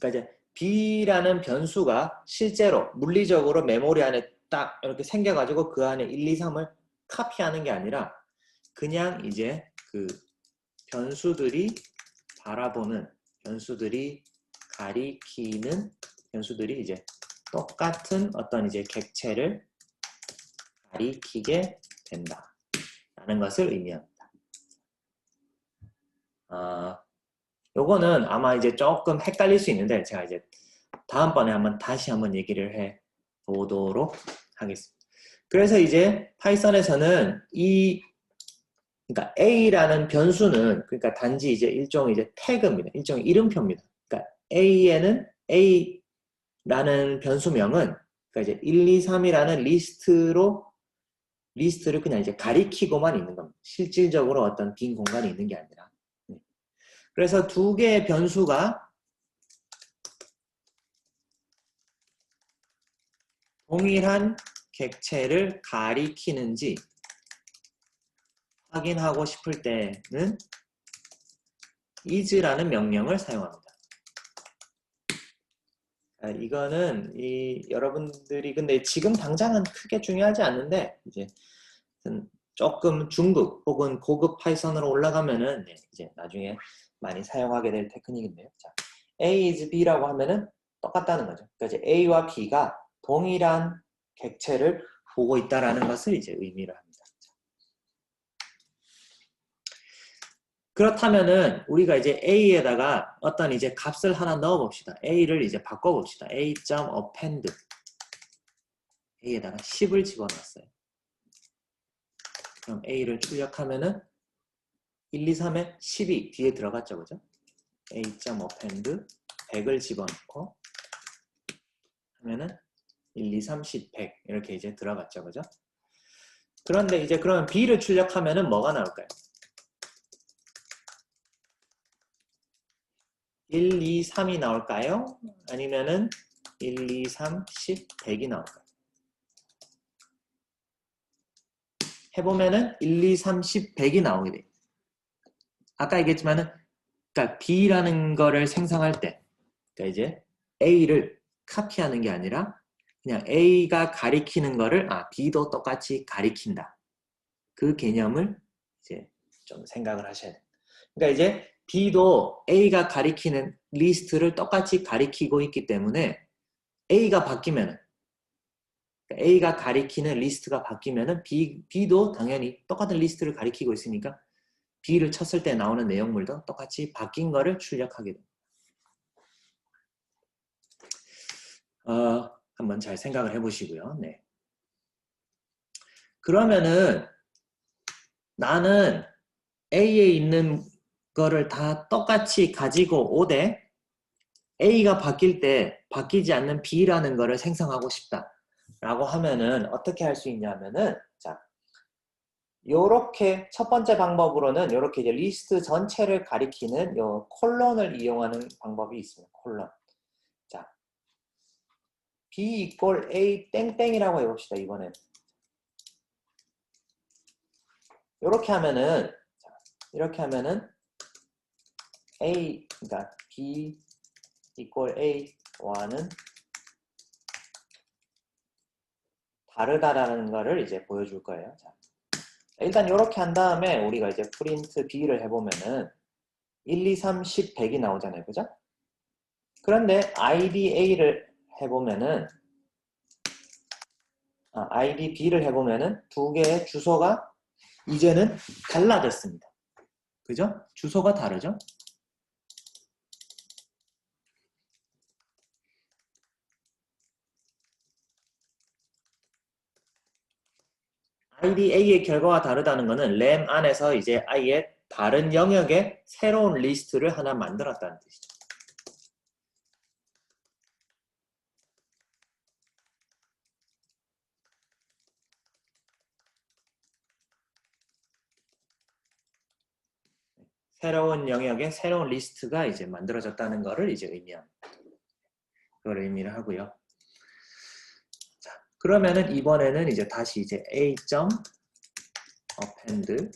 이제 B라는 변수가 실제로 물리적으로 메모리 안에 딱 이렇게 생겨가지고 그 안에 1, 2, 3을 카피하는 게 아니라 그냥 이제 그 변수들이 가리키는 변수들이 이제 똑같은 어떤 이제 객체를 가리키게 된다라는 것을 의미합니다. 요거는 아마 이제 조금 헷갈릴 수 있는데 제가 이제 다음번에 다시 한번 얘기를 해 보도록 하겠습니다. 그래서 이제 파이썬에서는 그러니까 A라는 변수는 그러니까 단지 이제 일종의 이제 태그입니다. 일종의 이름표입니다. 그러니까 A에는 A라는 변수명은 그러니까 이제 1, 2, 3이라는 리스트를 그냥 이제 가리키고만 있는 겁니다. 실질적으로 어떤 빈 공간이 있는 게 아니라. 그래서 두 개의 변수가 동일한 객체를 가리키는지 확인하고 싶을 때는 is라는 명령을 사용합니다. 이거는 여러분들이 근데 지금 당장은 크게 중요하지 않는데 이제 조금 중급 혹은 고급 파이썬으로 올라가면은 이제 나중에 많이 사용하게 될 테크닉인데요. 자, A is B라고 하면은 똑같다는 거죠. 그러니까 이제 A와 B가 동일한 객체를 보고 있다라는 것을 이제 의미를 합니다. 그렇다면은 우리가 이제 A에다가 어떤 이제 값을 하나 넣어 봅시다. A를 이제 바꿔 봅시다. A.append A에다가 10을 집어넣었어요. 그럼 A를 출력하면은 1, 2, 3에 10이 뒤에 들어갔죠. 그죠? A.append 100을 집어넣고 하면은 1, 2, 3, 10, 100 이렇게 이제 들어갔죠. 그죠? 그런데 이제 그러면 B를 출력하면은 뭐가 나올까요? 1, 2, 3이 나올까요? 아니면은 1, 2, 3, 10, 100이 나올까요? 해보면은 1, 2, 3, 10, 100이 나오게 돼요. 아까 얘기했지만은 그러니까 B라는 거를 생성할 때 그러니까 이제 A를 카피하는 게 아니라 그냥 A가 가리키는 거를 B도 똑같이 가리킨다. 그 개념을 이제 좀 생각을 하셔야 돼요. 그러니까 이제 B도 A가 가리키는 리스트를 똑같이 가리키고 있기 때문에 A가 바뀌면 A가 가리키는 리스트가 바뀌면은 B도 당연히 똑같은 리스트를 가리키고 있으니까 B를 쳤을 때 나오는 내용물도 똑같이 바뀐 거를 출력하게 됩니다. 한번 잘 생각을 해보시고요. 네. 그러면은 나는 A에 있는 거를 다 똑같이 가지고 오되 A가 바뀔 때 바뀌지 않는 B라는 거를 생성하고 싶다. 라고 하면은 어떻게 할 수 있냐면은 자, 요렇게 첫 번째 방법으로는 요렇게 이제 리스트 전체를 가리키는 요 콜론을 이용하는 방법이 있습니다. 콜론. 자, B equal A 땡땡이라고 해봅시다, 이번엔. 이렇게 하면은 A, 그러니까 B equal A와는 다르다라는 거를 이제 보여줄 거예요. 자, 일단 이렇게 한 다음에 우리가 이제 프린트 B를 해보면은 1, 2, 3, 10, 100이 나오잖아요. 그죠? 그런데 ID A를 해보면은 ID B를 해보면은 두 개의 주소가 이제는 달라졌습니다. 그죠? 주소가 다르죠? ID A의 결과가 다르다는 것은 램 안에서 이제 I의 다른 영역의 새로운 리스트를 하나 만들었다는 뜻이죠. 새로운 영역의 새로운 리스트가 이제 만들어졌다는 것을 이제 의미합니다. 그걸 의미를 하고요. 자, 그러면은 이번에는 이제 다시 이제 A. append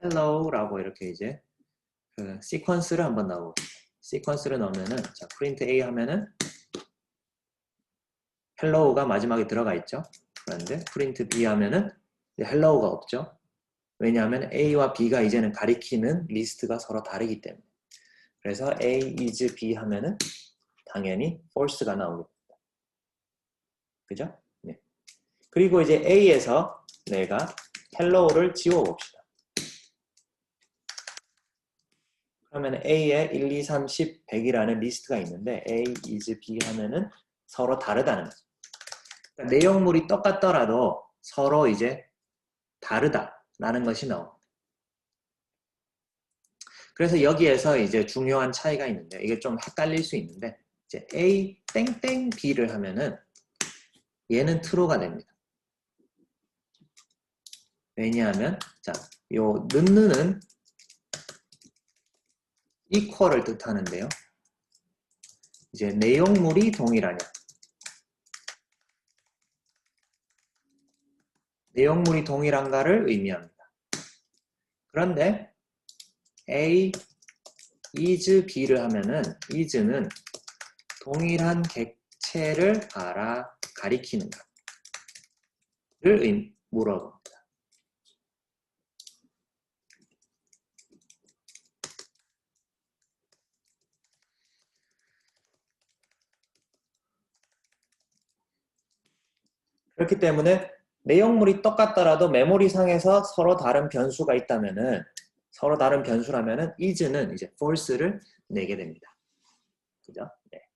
hello라고 이렇게 이제 그 시퀀스를 한번 넣어봅시다. 시퀀스를 넣으면은 자, print A 하면은 hello가 마지막에 들어가 있죠. 그런데 print B 하면은 hello가 없죠. 왜냐하면 A와 B가 이제는 가리키는 리스트가 서로 다르기 때문에. 그래서 A is B 하면은 당연히 false가 나오겠다. 그죠? 네. 그리고 이제 A에서 내가 hello를 지워봅시다. 그러면 A에 1, 2, 3, 10, 100이라는 리스트가 있는데 A is B 하면은 서로 다르다는 거죠. 그러니까 내용물이 똑같더라도 서로 이제 다르다라는 것이 나옵니다. 그래서 여기에서 이제 중요한 차이가 있는데 이게 좀 헷갈릴 수 있는데 이제 A 땡땡 B를 하면은 얘는 true가 됩니다. 왜냐하면 자, 요 는는 equal을 뜻하는데요. 이제 내용물이 동일하냐. 내용물이 동일한가를 의미합니다. 그런데 A is B를 하면은 is는 동일한 객체를 가리키는가를 물어봅니다. 그렇기 때문에 내용물이 똑같더라도 메모리상에서 서로 다른 변수가 있다면은 서로 다른 변수라면은 is는 이제 false를 내게 됩니다. 그죠? 네.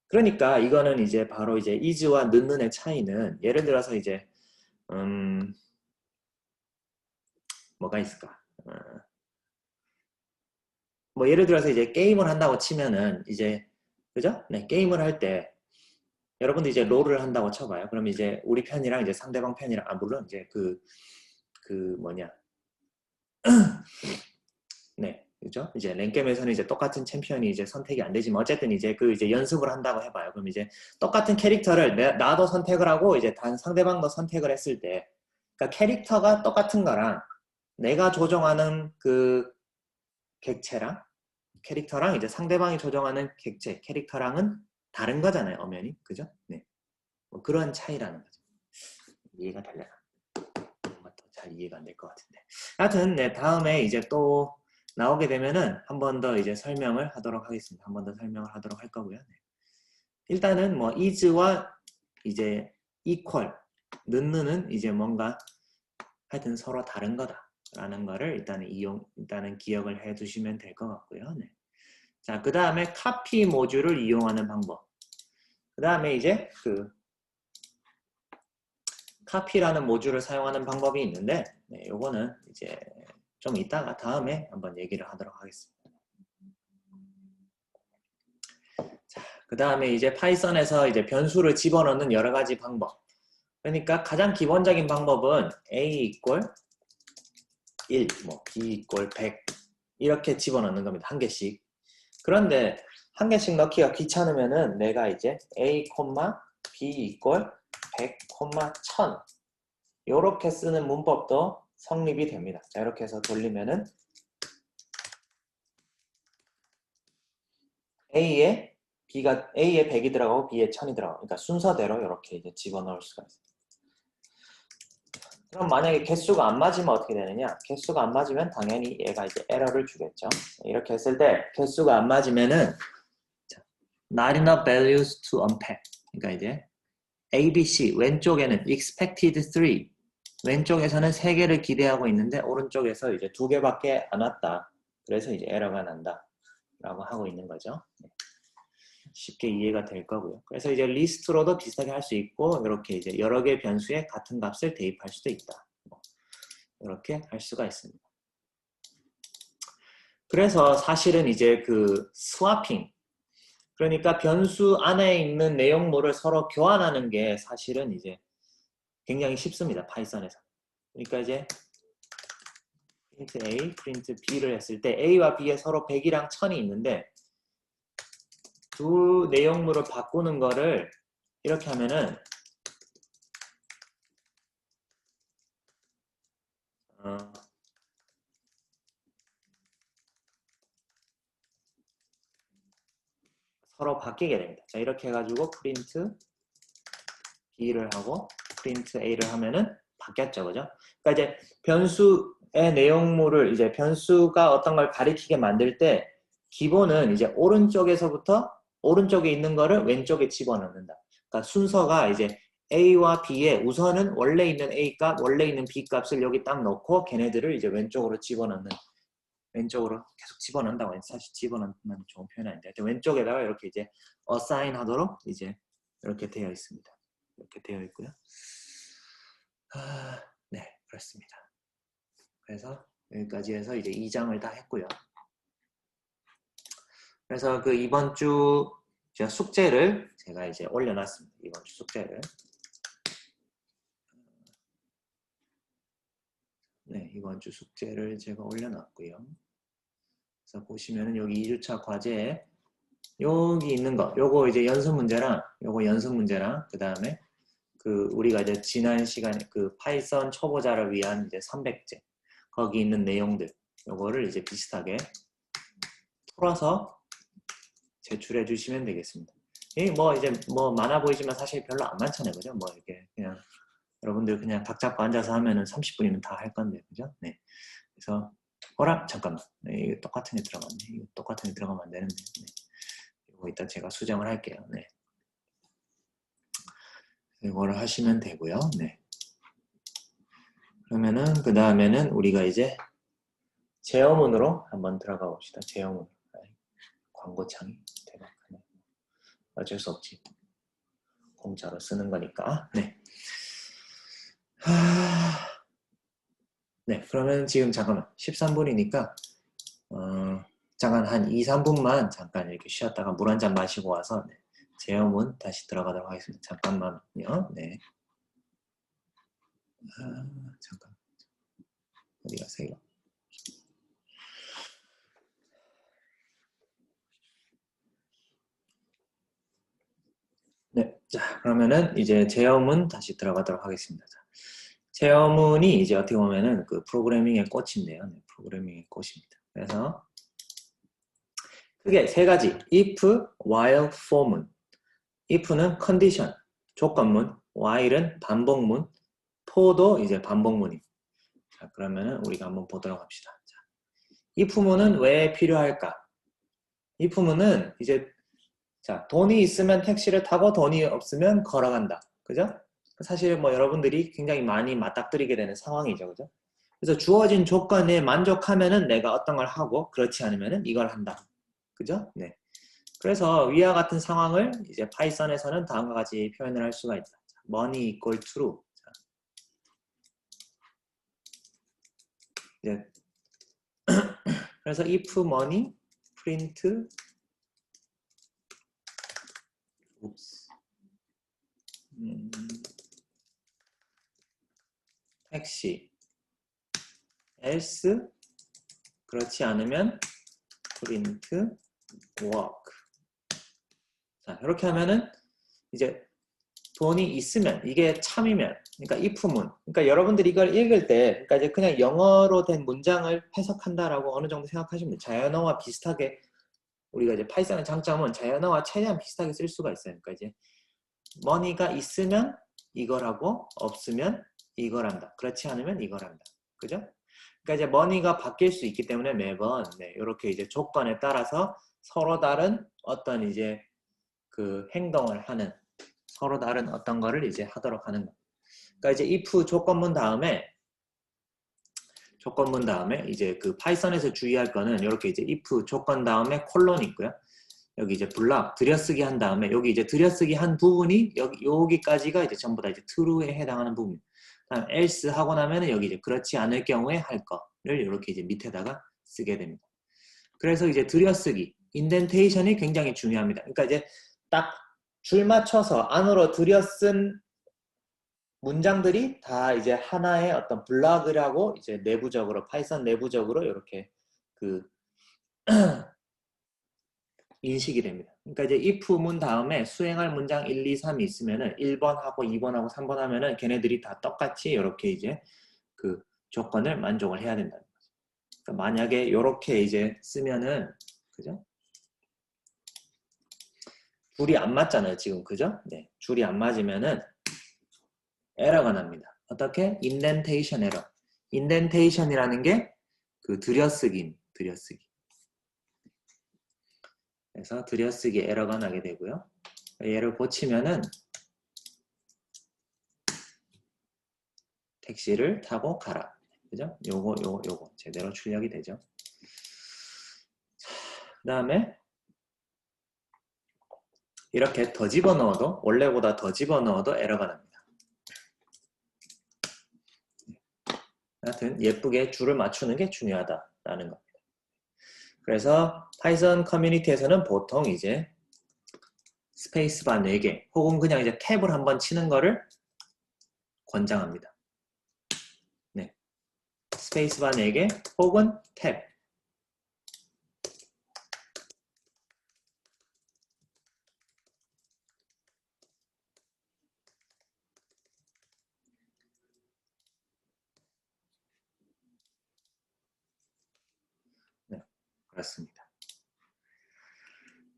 그러니까 이거는 이제 바로 이제 is와 는의 차이는 예를 들어서 이제 뭐가 있을까? 뭐 예를 들어서 이제 게임을 한다고 치면은 이제 그죠? 네, 게임을 할 때 여러분들 이제 롤을 한다고 쳐봐요. 그럼 이제 우리 편이랑 이제 상대방 편이랑 물론 이제 그 뭐냐 네, 그죠? 이제 랭겜에서는 이제 똑같은 챔피언이 이제 선택이 안 되지만 어쨌든 이제 이제 연습을 한다고 해봐요. 그럼 이제 똑같은 캐릭터를 나도 선택을 하고 이제 상대방도 선택을 했을 때, 그러니까 캐릭터가 똑같은 거랑 내가 조정하는 그 객체랑 캐릭터랑 이제 상대방이 조정하는 객체 캐릭터랑은 다른 거잖아요, 엄연히, 그죠? 네, 뭐 그런 차이라는 거죠. 이해가 되려나? 뭔가 더 잘 이해가 안 될 것 같은데. 하여튼 네, 다음에 이제 또 나오게 되면은 한 번 더 이제 설명을 하도록 하겠습니다. 한 번 더 설명을 하도록 할 거고요. 네. 일단은 뭐 is와 이제 equal, 는는 이제 뭔가 하여튼 서로 다른 거다라는 거를 일단은 기억을 해 두시면 될 것 같고요. 네. 자, 그 다음에 copy 모듈을 이용하는 방법. 그 다음에 이제 copy라는 모듈을 사용하는 방법이 있는데, 네, 요거는 이제 좀 이따가 다음에 한번 얘기를 하도록 하겠습니다. 자, 그 다음에 이제 파이썬에서 이제 변수를 집어넣는 여러 가지 방법. 그러니까 가장 기본적인 방법은 A equal 1, 뭐 B equal 100 이렇게 집어넣는 겁니다. 한 개씩. 그런데 한 개씩 넣기가 귀찮으면은 내가 이제 a, b 이꼴 100, 1000 이렇게 쓰는 문법도 성립이 됩니다. 자, 이렇게 해서 돌리면은 A에 A에 100이 들어가고 B에 1000이 들어가고, 그러니까 순서대로 이렇게 이제 집어넣을 수가 있어요. 그럼 만약에 개수가 안 맞으면 어떻게 되느냐? 개수가 안 맞으면 당연히 얘가 이제 에러를 주겠죠. 이렇게 했을 때 개수가 안 맞으면은 not enough values to unpack. 그러니까 이제 A, B, C 왼쪽에는 expected 3 왼쪽에서는 3개를 기대하고 있는데 오른쪽에서 이제 2개밖에 안 왔다. 그래서 이제 에러가 난다 라고 하고 있는 거죠. 쉽게 이해가 될 거고요. 그래서 이제 리스트로도 비슷하게 할 수 있고 이렇게 이제 여러 개 변수에 같은 값을 대입할 수도 있다. 이렇게 할 수가 있습니다. 그래서 사실은 이제 그 스와핑, 그러니까 변수 안에 있는 내용물을 서로 교환하는 게 사실은 이제 굉장히 쉽습니다. 파이썬에서. 그러니까 이제 프린트 A, 프린트 B를 했을 때 A와 B에 서로 100이랑 1000이 있는데 두 내용물을 바꾸는 거를 이렇게 하면은 서로 바뀌게 됩니다. 자, 이렇게 해가지고 프린트 B를 하고 프린트 A를 하면은 바뀌었죠, 그죠? 그러니까 이제 변수의 내용물을 이제 변수가 어떤 걸 가리키게 만들 때 기본은 이제 오른쪽에서부터 오른쪽에 있는 거를 왼쪽에 집어넣는다. 그러니까 순서가 이제 A와 B에 우선은 원래 있는 A 값, 원래 있는 B 값을 여기 딱 넣고 걔네들을 이제 왼쪽으로 집어넣는, 왼쪽으로 계속 집어넣는다고 해서 사실 집어넣는 좋은 표현이 아닌데 왼쪽에다가 이렇게 이제 assign 하도록 이제 이렇게 되어 있습니다. 이렇게 되어 있고요. 네, 그렇습니다. 그래서 여기까지 해서 이제 2장을 다 했고요. 그래서 그 이번 주 숙제를 제가 이제 올려놨습니다. 이번 주 숙제를. 네, 이번 주 숙제를 제가 올려놨고요. 그래서 보시면은 여기 2주차 과제에 여기 있는 거, 요거 이제 연습 문제랑, 요거 연습 문제랑, 그 다음에 그 우리가 이제 지난 시간에 그 파이썬 초보자를 위한 이제 300제 거기 있는 내용들, 요거를 이제 비슷하게 풀어서 제출해 주시면 되겠습니다. 뭐 이제 뭐 많아 보이지만 사실 별로 안 많잖아요, 그죠? 뭐 이렇게 그냥 여러분들 그냥 각 잡고 앉아서 하면은 30분이면 다 할 건데, 그죠? 네. 그래서 잠깐만, 네, 이거 똑같은 게 들어갔네. 이거 똑같은 게 들어가면 안 되는데. 네. 이거 이따 제가 수정을 할게요. 네. 이거를 하시면 되고요. 네. 그러면은 그 다음에는 우리가 이제 제어문으로 한번 들어가 봅시다. 제어문. 광고창이 대박하네. 어쩔 수 없지. 공짜로 쓰는 거니까. 네. 네, 그러면 지금 잠깐만 13분이니까 잠깐 한 2, 3분만 잠깐 이렇게 쉬었다가 물 한 잔 마시고 와서 네, 제어문 다시 들어가도록 하겠습니다. 잠깐만요. 네. 잠깐 어디 가세요? 네, 자 그러면은 이제 제어문 다시 들어가도록 하겠습니다. 자, 제어문이 이제 어떻게 보면은 그 프로그래밍의 꽃인데요. 네, 프로그래밍의 꽃입니다. 그래서 크게 세 가지: if, while, for문. if는 컨디션, 조건문, while은 반복문, for도 이제 반복문입니다. 자, 그러면은 우리가 한번 보도록 합시다. 자, if문은 왜 필요할까? if문은 이제 자, 돈이 있으면 택시를 타고 돈이 없으면 걸어간다. 그죠? 사실 뭐 여러분들이 굉장히 많이 맞닥뜨리게 되는 상황이죠. 그죠? 그래서 주어진 조건에 만족하면은 내가 어떤 걸 하고 그렇지 않으면은 이걸 한다. 그죠? 네. 그래서 위와 같은 상황을 이제 파이썬에서는 다음과 같이 표현을 할 수가 있다. money equal true. 자, 이제 그래서 if money print 택시 else 그렇지 않으면 print work. 자, 이렇게 하면은 이제 돈이 있으면, 이게 참이면, 그러니까 if문. 그러니까 여러분들이 이걸 읽을 때, 그러니까 이제 그냥 영어로 된 문장을 해석한다라고 어느 정도 생각하시면 돼요. 자연어와 비슷하게, 우리가 이제 파이썬의 장점은 자연어와 최대한 비슷하게 쓸 수가 있어요. 그러니까 이제 money가 있으면 이걸 하고, 없으면 이걸 한다. 그렇지 않으면 이걸 한다. 그죠? 그러니까 이제 money가 바뀔 수 있기 때문에 매번, 네, 이렇게 이제 조건에 따라서 서로 다른 어떤 이제 그 행동을 하는, 서로 다른 어떤 거를 이제 하도록 하는 거. 그러니까 이제 if 조건문 다음에 이제 그 파이썬에서 주의할 거는 이렇게 이제 if 조건 다음에 콜론 있고요. 여기 이제 블락 들여쓰기 한 다음에 여기 이제 들여쓰기 한 부분이 여기까지가 이제 전부 다 이제 true에 해당하는 부분. 다음 else 하고 나면은 여기 이제 그렇지 않을 경우에 할 거를 이렇게 이제 밑에다가 쓰게 됩니다. 그래서 이제 들여쓰기, 인덴테이션이 굉장히 중요합니다. 그러니까 이제 딱 줄 맞춰서 안으로 들여쓴 문장들이 다 이제 하나의 어떤 블락이라고 이제 내부적으로, 파이썬 내부적으로 이렇게 그 인식이 됩니다. 그러니까 이제 if문 다음에 수행할 문장 1, 2, 3이 있으면은 1번하고 2번하고 3번 하면은 걔네들이 다 똑같이 이렇게 이제 그 조건을 만족을 해야 된다는 거죠. 그러니까 만약에 이렇게 이제 쓰면은, 그죠? 줄이 안 맞잖아요, 지금. 그죠? 네. 줄이 안 맞으면은 에러가 납니다. 어떻게? 인덴테이션 에러. 인덴테이션이라는 게 그 들여쓰기. 그래서 들여쓰기 에러가 나게 되고요. 얘를 고치면은 택시를 타고 가라. 그죠? 요거 제대로 출력이 되죠. 그 다음에 이렇게 더 집어넣어도, 원래보다 더 집어넣어도 에러가 납니다. 하여튼 예쁘게 줄을 맞추는 게 중요하다라는 겁니다. 그래서 파이썬 커뮤니티에서는 보통 이제 스페이스바 4개 혹은 그냥 이제 탭을 한번 치는 거를 권장합니다. 네. 스페이스바 4개 혹은 탭. 네, 그렇습니다.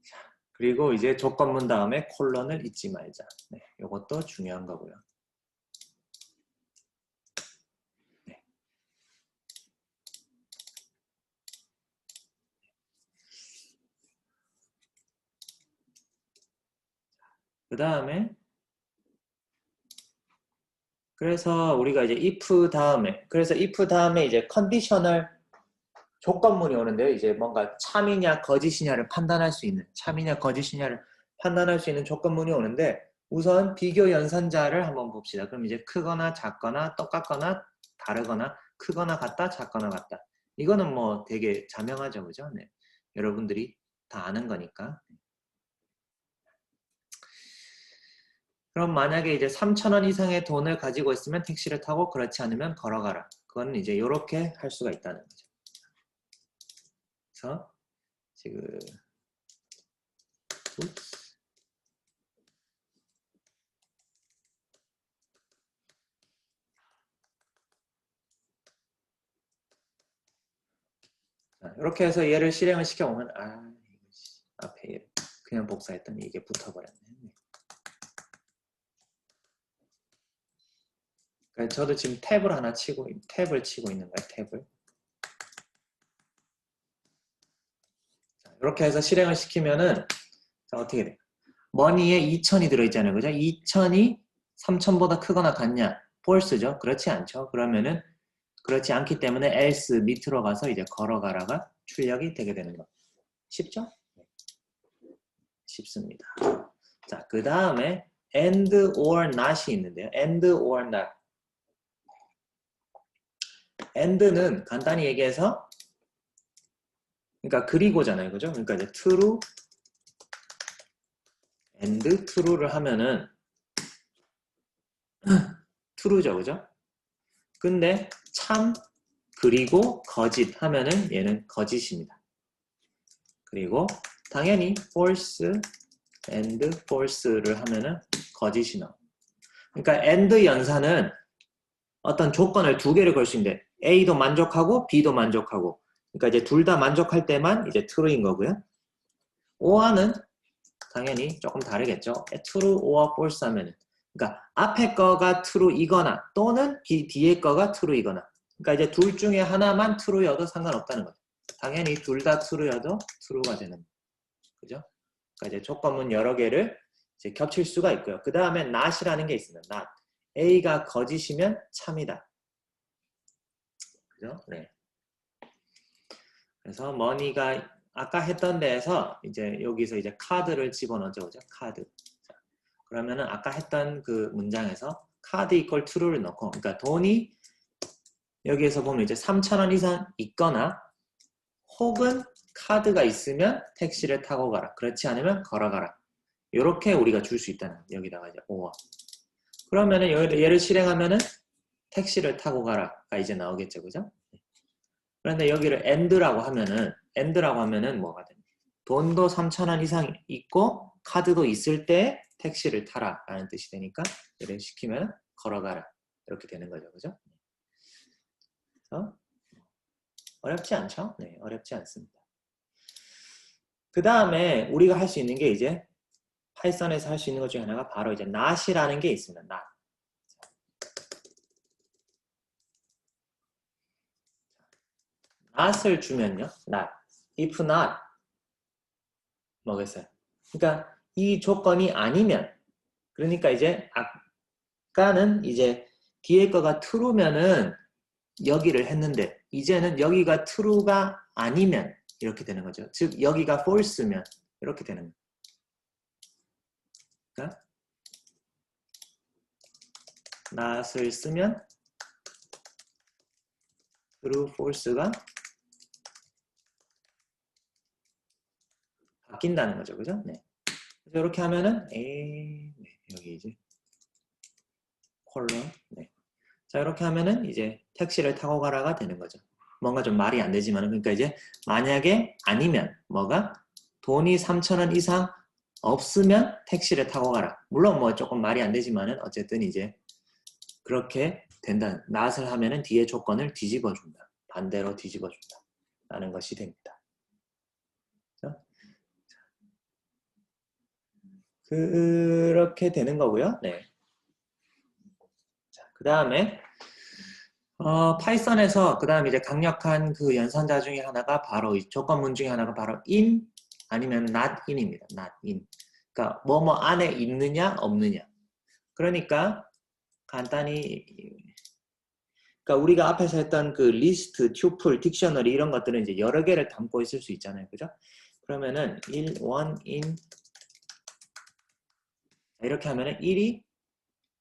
자, 그리고 이제 조건문 다음에 콜론을 잊지 말자. 네, 이것도 중요한 거고요. 네. 그 다음에 그래서 우리가 이제 if 다음에 이제 컨디셔널 조건문이 오는데요. 이제 뭔가 참이냐 거짓이냐를 판단할 수 있는, 참이냐 거짓이냐를 판단할 수 있는 조건문이 오는데, 우선 비교 연산자를 한번 봅시다. 그럼 이제 크거나 작거나 똑같거나 다르거나 크거나 같다 작거나 같다. 이거는 뭐 되게 자명하죠, 그죠? 네. 여러분들이 다 아는 거니까. 그럼 만약에 이제 3,000원 이상의 돈을 가지고 있으면 택시를 타고, 그렇지 않으면 걸어가라. 그건 이제 이렇게 할 수가 있다는 거죠. 그래서 지금 이렇게 해서 얘를 실행을 시켜보면, 앞에 그냥 복사했더니 이게 붙어버렸네. 그러니까 저도 지금 탭을 치고 있는 거예요. 탭을. 자, 이렇게 해서 실행을 시키면은, 자, 어떻게 돼? 머니에 2,000이 들어있잖아요. 그죠? 2,000이 3,000보다 크거나 같냐? false죠? 그렇지 않죠? 그러면은 그렇지 않기 때문에 else 밑으로 가서 이제 걸어가라가 출력이 되게 되는 거. 쉽죠? 쉽습니다. 자, 그 다음에 and or not이 있는데요. and or not. and는 간단히 얘기해서, 그러니까 그리고잖아요. 그죠? 그러니까 이제 true and true를 하면은 true죠. 그죠? 근데 참 그리고 거짓 하면은 얘는 거짓입니다. 그리고 당연히 false and false를 하면은 거짓이 나와. 그러니까 and 연산은 어떤 조건을 두 개를 걸 수 있는데 A도 만족하고 B도 만족하고 그러니까 이제 둘 다 만족할 때만 이제 true인 거고요. or는 당연히 조금 다르겠죠. true or false 하면은 그러니까 앞에 거가 true이거나 또는 뒤에 거가 true이거나 그러니까 이제 둘 중에 하나만 true여도 상관없다는 거죠. 당연히 둘 다 true여도 true가 되는 거죠. 그죠? 그러니까 이제 조건문 여러 개를 이제 겹칠 수가 있고요. 그 다음에 not이라는 게 있습니다. not. A가 거짓이면 참이다. 그죠? 네. 그래서 money가 아까 했던 데에서 이제 여기서 이제 카드를 집어넣죠. 그죠? 카드. 자, 그러면은 아까 했던 그 문장에서 카드 equal true를 넣고 그러니까 돈이 여기에서 보면 이제 3,000원 이상 있거나 혹은 카드가 있으면 택시를 타고 가라. 그렇지 않으면 걸어가라. 이렇게 우리가 줄 수 있다는 여기다가 이제 or. 그러면은 얘를 실행하면은 택시를 타고 가라가 이제 나오겠죠, 그죠? 그런데 여기를 and라고 하면은 뭐가 됩니까? 돈도 3,000원 이상 있고 카드도 있을 때 택시를 타라라는 뜻이 되니까 얘를 시키면 걸어가라 이렇게 되는 거죠, 그죠? 그래서 어렵지 않죠? 네, 어렵지 않습니다. 그 다음에 우리가 할 수 있는 게 이제 파이썬에서 할 수 있는 것 중에 하나가 바로 이제 not이라는 게 있습니다. not. not을 주면요. not. if not 뭐겠어요? 그러니까 이 조건이 아니면 그러니까 이제 아까는 이제 뒤에 거가 true면은 여기를 했는데 이제는 여기가 true가 아니면 이렇게 되는 거죠. 즉 여기가 false면 이렇게 되는 거예요. 그러니까 not을 쓰면 true, false가 바뀐다는 거죠. 그죠? 네. 그래서 이렇게 하면은 네, 여기 이제 콜론 네. 자 이렇게 하면은 이제 택시를 타고 가라가 되는 거죠. 뭔가 좀 말이 안 되지만 그러니까 이제 만약에 아니면 뭐가 돈이 3,000원 이상 없으면 택시를 타고 가라. 물론 뭐 조금 말이 안 되지만은 어쨌든 이제 그렇게 된다. not을 하면은 뒤에 조건을 뒤집어 준다. 반대로 뒤집어 준다. 라는 것이 됩니다. 그렇게 되는 거고요. 네. 자, 그 다음에 파이썬에서 그 다음 이제 강력한 그 연산자 중에 하나가 바로 이 조건문 중에 하나가 바로 in 아니면 not in입니다. not in. 그러니까 뭐뭐 안에 있느냐 없느냐. 그러니까 간단히 그러니까 우리가 앞에서 했던 그 리스트, 튜플, 딕셔너리 이런 것들은 이제 여러 개를 담고 있을 수 있잖아요. 그죠? 그러면은 1, 1, in 이렇게 하면은 1이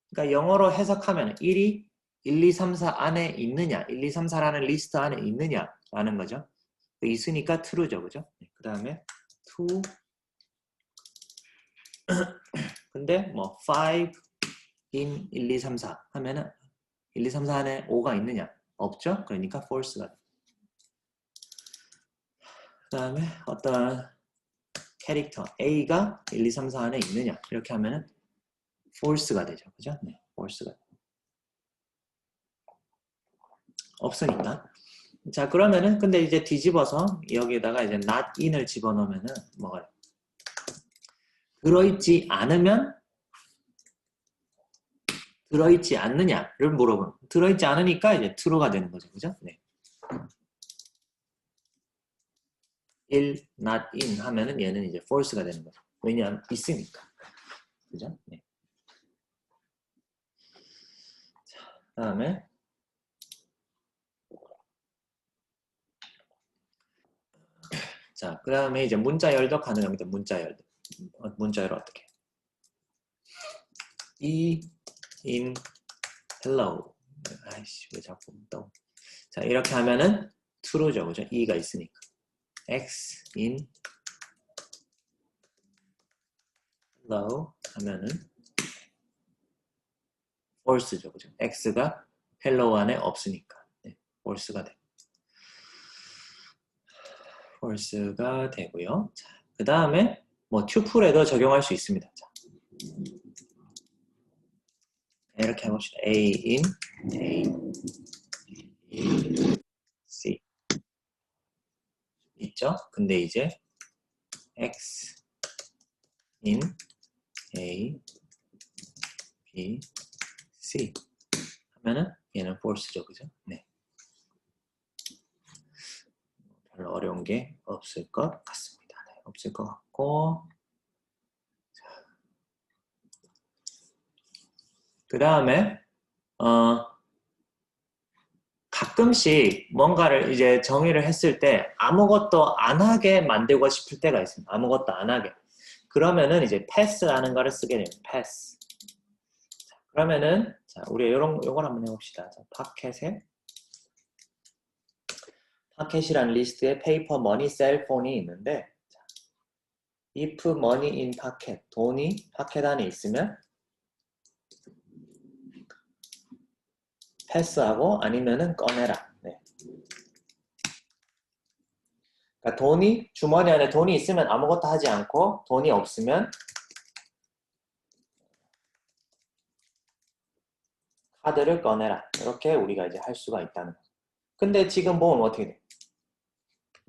그러니까 영어로 해석하면 1이 1, 2, 3, 4 안에 있느냐 1, 2, 3, 4라는 리스트 안에 있느냐라는 거죠. 있으니까 true죠. 그죠? 그 다음에 to 근데 뭐 5 in 1, 2, 3, 4 하면은 1, 2, 3, 4 안에 5가 있느냐? 없죠? 그러니까 false가 돼. 그 다음에 어떤 캐릭터 A가 1, 2, 3, 4 안에 있느냐? 이렇게 하면은 false가 되죠. 그죠? 네, false가 없으니까. 자, 그러면은 근데 이제 뒤집어서 여기에다가 이제 not in을 집어넣으면은 뭐가 돼요? 들어있지 않으면 들어있지 않느냐를 물어보는 들어있지 않으니까 이제 true가 되는 거죠. 그죠? 네. 1 not in 하면은 얘는 이제 false가 되는 거죠. 왜냐하면 있으니까. 그죠? 네. 자, 그다음에 자, 그다음에 이제 문자 열도 가능합니다. 문자 열도. 문자 열 어떻게? E in hello. 아이씨, 왜 자꾸 또. 자, 이렇게 하면은 true죠. 그죠? E가 있으니까. X in hello 하면은 false죠. 그죠? X가 hello 안에 없으니까. 네, false가 돼. false가 되고요. 자, 그 다음에 뭐 튜플에도 적용할 수 있습니다. 자, 이렇게 해봅시다. A in A in C 있죠? 근데 이제 X in A B C 하면은 얘는 false죠, 그죠? 네. 별로 어려운 게 없을 것 같습니다. 네, 없을 것 같고, 그 다음에 가끔씩 뭔가를 이제 정의를 했을 때 아무것도 안 하게 만들고 싶을 때가 있습니다. 아무것도 안 하게. 그러면은 이제 pass라는 거를 쓰게 됩니다. pass. 그러면은 자, 우리 요걸 한번 해봅시다. 자, 파켓이라는 리스트에 페이퍼, 머니, 셀폰이 있는데 자, if money in pocket, 돈이 파켓 안에 있으면 패스하고 아니면은 꺼내라. 네. 그러니까 돈이 주머니 안에 돈이 있으면 아무것도 하지 않고 돈이 없으면 카드를 꺼내라. 이렇게 우리가 이제 할 수가 있다는 거죠. 근데 지금 보면 어떻게 돼?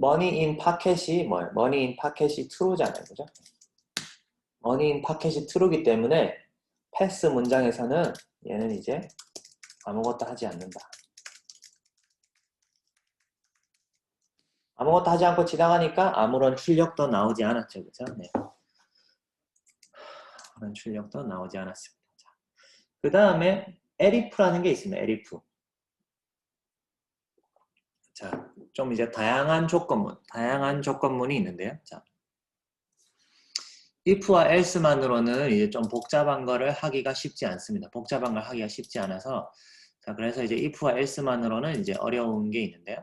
money in pocket이 뭐예요? money in pocket이 true잖아요. 그죠? money in pocket이 true이기 때문에 패스 문장에서는 얘는 이제 아무것도 하지 않는다. 아무것도 하지 않고 지나가니까 아무런 출력도 나오지 않았죠. 그죠? 네. 아무런 출력도 나오지 않았습니다. 그 다음에 elif라는 게 있습니다. elif. 자, 좀 이제 다양한 조건문이 있는데요. 자, if와 else만으로는 이제 좀 복잡한 거를 하기가 쉽지 않습니다. 복잡한 걸 하기가 쉽지 않아서 자, 그래서 이제 if와 else만으로는 이제 어려운 게 있는데요.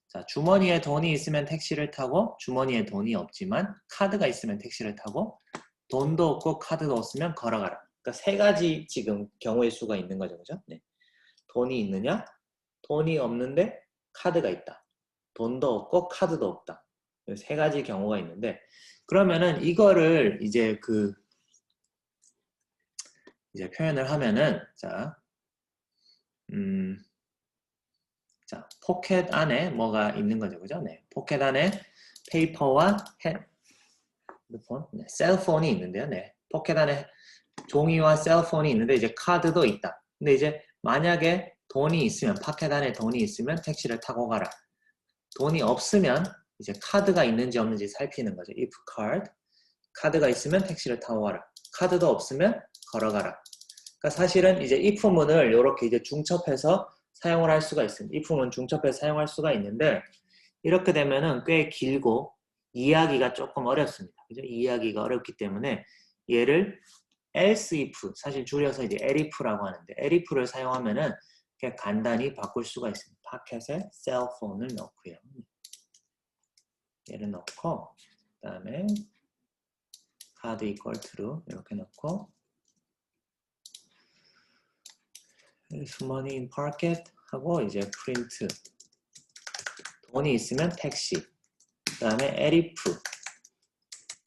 자, 주머니에 돈이 있으면 택시를 타고 주머니에 돈이 없지만 카드가 있으면 택시를 타고 돈도 없고 카드도 없으면 걸어가라. 그러니까 세 가지 지금 경우의 수가 있는 거죠. 그죠? 네. 돈이 있느냐? 돈이 없는데 카드가 있다. 돈도 없고 카드도 없다. 세 가지 경우가 있는데 그러면은 이거를 이제 이제 표현을 하면은 자, 자, 포켓 안에 뭐가 있는 거죠, 그죠? 네, 포켓 안에 페이퍼와 핸드폰, 네, 셀폰이 있는데요, 네, 포켓 안에 종이와 셀폰이 있는데 이제 카드도 있다. 근데 이제 만약에 돈이 있으면 포켓 안에 돈이 있으면 택시를 타고 가라. 돈이 없으면 이제 카드가 있는지 없는지 살피는 거죠. if card. 카드가 있으면 택시를 타고 가라. 카드도 없으면 걸어가라. 그러니까 사실은 이제 if문을 이렇게 이제 중첩해서 사용을 할 수가 있습니다. if문 중첩해서 사용할 수가 있는데 이렇게 되면은 꽤 길고 이해하기가 조금 어렵습니다. 그죠? 이해하기가 어렵기 때문에 얘를 else if, 사실 줄여서 이제 elif라고 하는데 elif를 사용하면은 그냥 간단히 바꿀 수가 있습니다. 파켓에 셀폰을 넣고요. 얘를 넣고 그다음에 카드 equal to 이렇게 넣고 if money in pocket 하고 이제 print 돈이 있으면 택시 그 다음에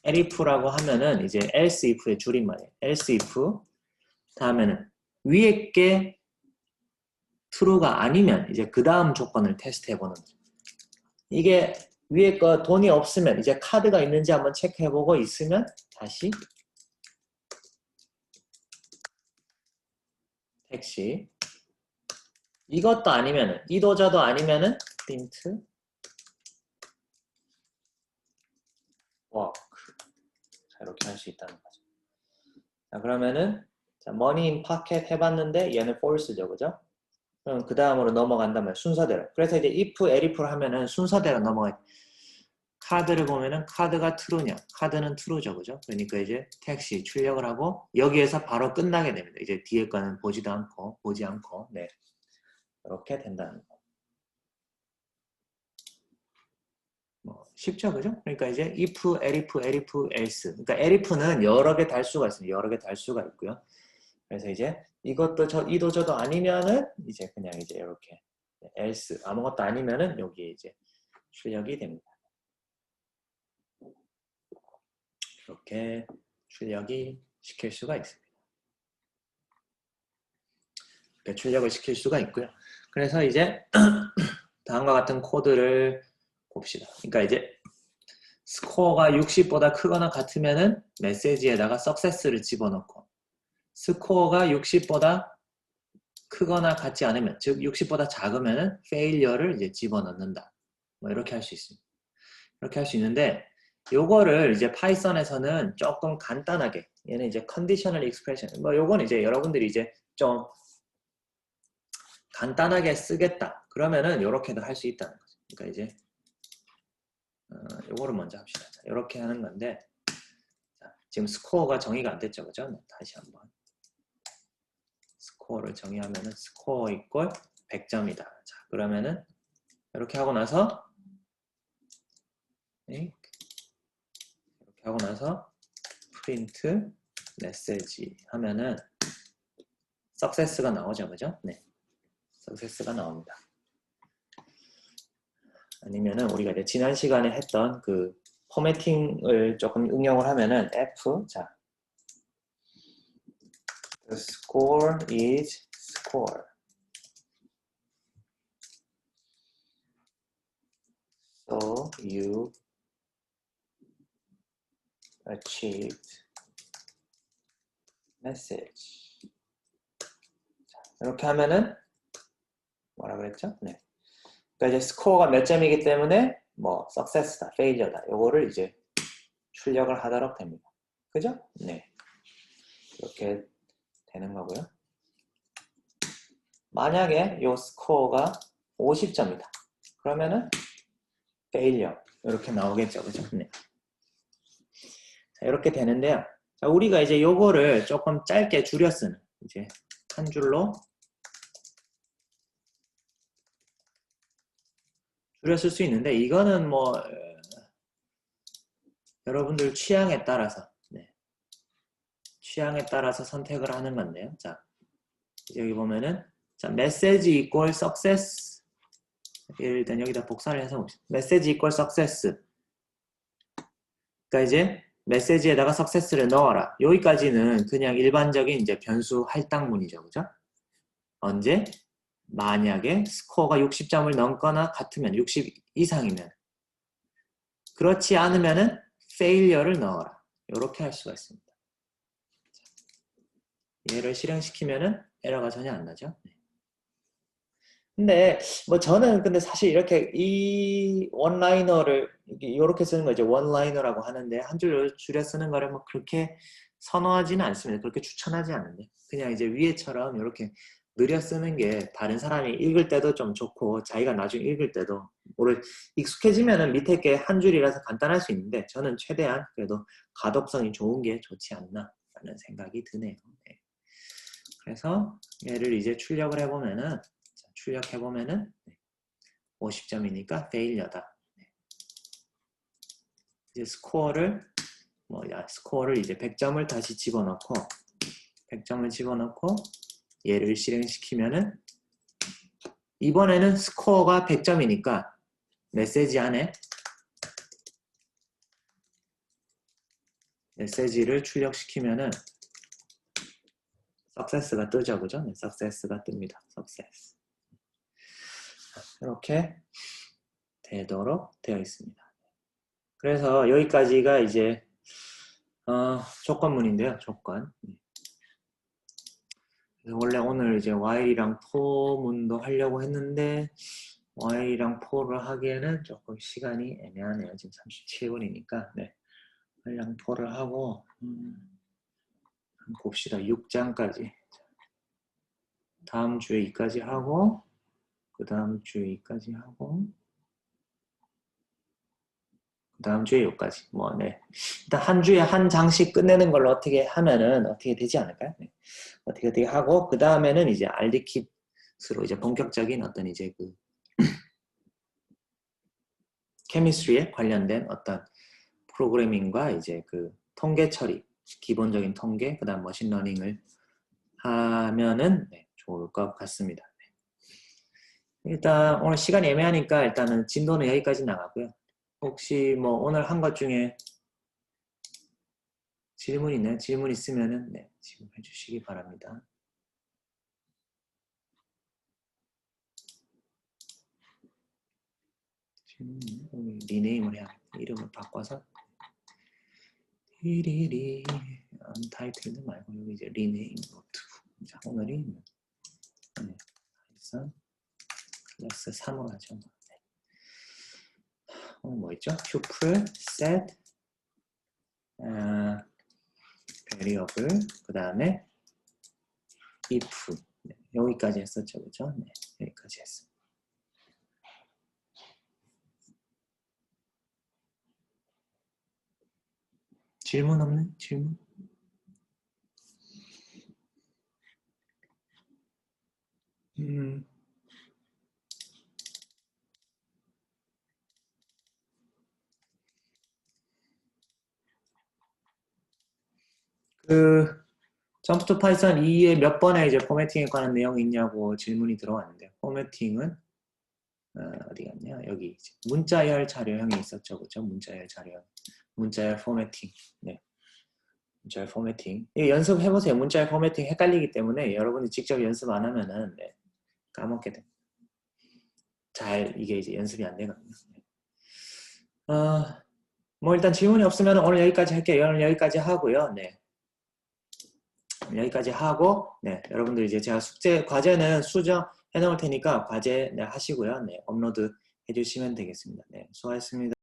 elif라고 하면은 이제 else if의 줄임말이에요. else if 다음에는 위에 게 true가 아니면 이제 그 다음 조건을 테스트 해보는 거죠. 이게 위에 거 돈이 없으면 이제 카드가 있는지 한번 체크해보고 있으면 다시 택시 이것도 아니면은 이도저도 아니면은 print work 자 이렇게 할 수 있다는 거죠. 자 그러면은 자, money in pocket 해봤는데 얘는 false죠, 그죠? 그럼 그 다음으로 넘어간다면 순서대로. 그래서 이제 if, elif를 하면은 순서대로 넘어가요. 카드를 보면은 카드가 true냐? 카드는 true죠, 그죠? 그러니까 이제 택시 출력을 하고 여기에서 바로 끝나게 됩니다. 이제 뒤에 거는 보지 않고, 네. 이렇게 된다는 거. 뭐 쉽죠, 그죠? 그러니까 이제 if, elif, else. 그러니까 elif는 여러 개 달수가 있습니다. 여러 개 달수가 있고요. 그래서 이제 이것도 이도 저도 아니면은 이제 그냥 이제 이렇게 else 아무것도 아니면은 여기에 이제 출력이 됩니다. 이렇게 출력이 시킬 수가 있습니다. 이렇게 출력을 시킬 수가 있고요. 그래서 이제 다음과 같은 코드를 봅시다. 그러니까 이제 스코어가 60보다 크거나 같으면은 메시지에다가 success를 집어넣고, 스코어가 60보다 크거나 같지 않으면, 즉 60보다 작으면은 failure를 이제 집어넣는다. 뭐 이렇게 할 수 있습니다. 이렇게 할 수 있는데, 요거를 이제 파이썬에서는 조금 간단하게, 얘는 이제 conditional expression, 뭐 요건 이제 여러분들이 이제 좀 간단하게 쓰겠다. 그러면은 요렇게도 할 수 있다는 거죠. 그러니까 이제 요거를 먼저 합시다. 자, 요렇게 하는 건데, 자, 지금 스코어가 정의가 안 됐죠, 그죠? 네, 다시 한번 스코어를 정의하면은 스코어 이퀄 100점이다. 자, 그러면은 이렇게 하고 나서 네, 이렇게 하고 나서 프린트 메시지 하면은 success가 나오죠, 그죠? 네, success가 나옵니다. 아니면은 우리가 이제 지난 시간에 했던 그 포매팅을 조금 응용을 하면은 F, 자, the score is score. So you achieved message. 자, 이렇게 하면은 뭐라 그랬죠? 네. 그러니까 이제 스코어가 몇 점이기 때문에 뭐 success다, failure다. 요거를 이제 출력을 하도록 됩니다. 그죠? 네. 이렇게 되는 거고요. 만약에 요 스코어가 50점이다. 그러면은 failure 이렇게 나오겠죠. 그죠? 네. 자, 이렇게 되는데요. 자, 우리가 이제 요거를 조금 짧게 줄여 쓰는 이제 한 줄로 줄여 쓸 수 있는데 이거는 뭐 여러분들 취향에 따라서 네. 취향에 따라서 선택을 하는 건데요. 자, 여기 보면은 자, message equal success 일단 여기다 복사를 해서 봅시다. message equal success 그러니까 이제 메시지에다가 success를 넣어라. 여기까지는 그냥 일반적인 이제 변수 할당문이죠. 그죠? 언제? 만약에 스코어가 60점을 넘거나 같으면 60 이상이면 그렇지 않으면은 failure를 넣어라. 이렇게 할 수가 있습니다. 얘를 실행시키면은 에러가 전혀 안 나죠. 근데 뭐 저는 근데 사실 이렇게 이 원라이너를 이렇게 쓰는 거 이제 원라이너라고 하는데 한 줄 줄여 쓰는 거를 뭐 그렇게 선호하지는 않습니다. 그렇게 추천하지 않는데 그냥 이제 위에처럼 이렇게 느려 쓰는 게 다른 사람이 읽을 때도 좀 좋고 자기가 나중에 읽을 때도 뭐를 익숙해지면은 밑에 게 한 줄이라서 간단할 수 있는데 저는 최대한 그래도 가독성이 좋은 게 좋지 않나라는 생각이 드네요. 네. 그래서 얘를 이제 출력을 해보면은 출력해보면은 50점이니까 failure다. 이제 스코어를 스코어를 이제 100점을 다시 집어넣고 100점을 집어넣고 얘를 실행시키면은 이번에는 스코어가 100점이니까 메시지 안에 메시지를 출력시키면은 success가 뜨죠, 그죠? 네, success가 뜹니다. success. 이렇게 되도록 되어 있습니다. 그래서 여기까지가 이제 조건문인데요. 조건. 원래 오늘 이제 while이랑 for 문도 하려고 했는데 while이랑 for를 하기에는 조금 시간이 애매하네요. 지금 37분이니까 네. while이랑 for를 하고 봅시다. 6장까지 다음 주에 2까지 하고 그 다음 주에 2까지 하고 그 다음 주에 여기까지 뭐 네. 일단 한 주에 한 장씩 끝내는 걸로 어떻게 하면은 어떻게 되지 않을까요? 네. 어떻게 하고 그 다음에는 이제 RDKit으로 이제 본격적인 어떤 이제 그 케미스트리에 관련된 어떤 프로그래밍과 이제 그 통계 처리, 기본적인 통계, 그 다음 머신러닝을 하면은 네, 좋을 것 같습니다. 네. 일단 오늘 시간이 애매하니까 일단은 진도는 여기까지 나가고요. 혹시 뭐 오늘 한 것 중에 질문 있나요? 질문 있으면은 네, 질문해 주시기 바랍니다. 리네임을 해야겠다. 이름을 바꿔서 리리리 타이틀도 말고 여기 이제 리네임 노트. 자, 오늘이 네, 파이썬 클래스 3을 하죠. 네. 오늘 뭐 있죠? tuple, set, variable, 그 다음에 if. 네, 여기까지 했었죠, 그죠? 네, 여기까지 했습니다. 질문 없는? 질문? 그 점프 투 파이썬 2에 몇 번에 이제 포매팅에 관한 내용이 있냐고 질문이 들어왔는데 포매팅은 어디 갔냐? 여기 이제 문자열 자료형이 있었죠, 그죠? 문자열 자료형, 문자열 포매팅. 네, 문자열 포매팅. 이거 연습해보세요. 문자열 포매팅 헷갈리기 때문에 여러분이 직접 연습 안 하면은 네, 까먹게 돼. 잘 이게 이제 연습이 안 되거든요. 뭐 일단 질문이 없으면 오늘 여기까지 할게요. 오늘 여기까지 하고요. 네. 여기까지 하고, 네, 여러분들 이제 제가 과제는 수정해 놓을 테니까 과제 네, 하시고요. 네, 업로드 해주시면 되겠습니다. 네, 수고하셨습니다.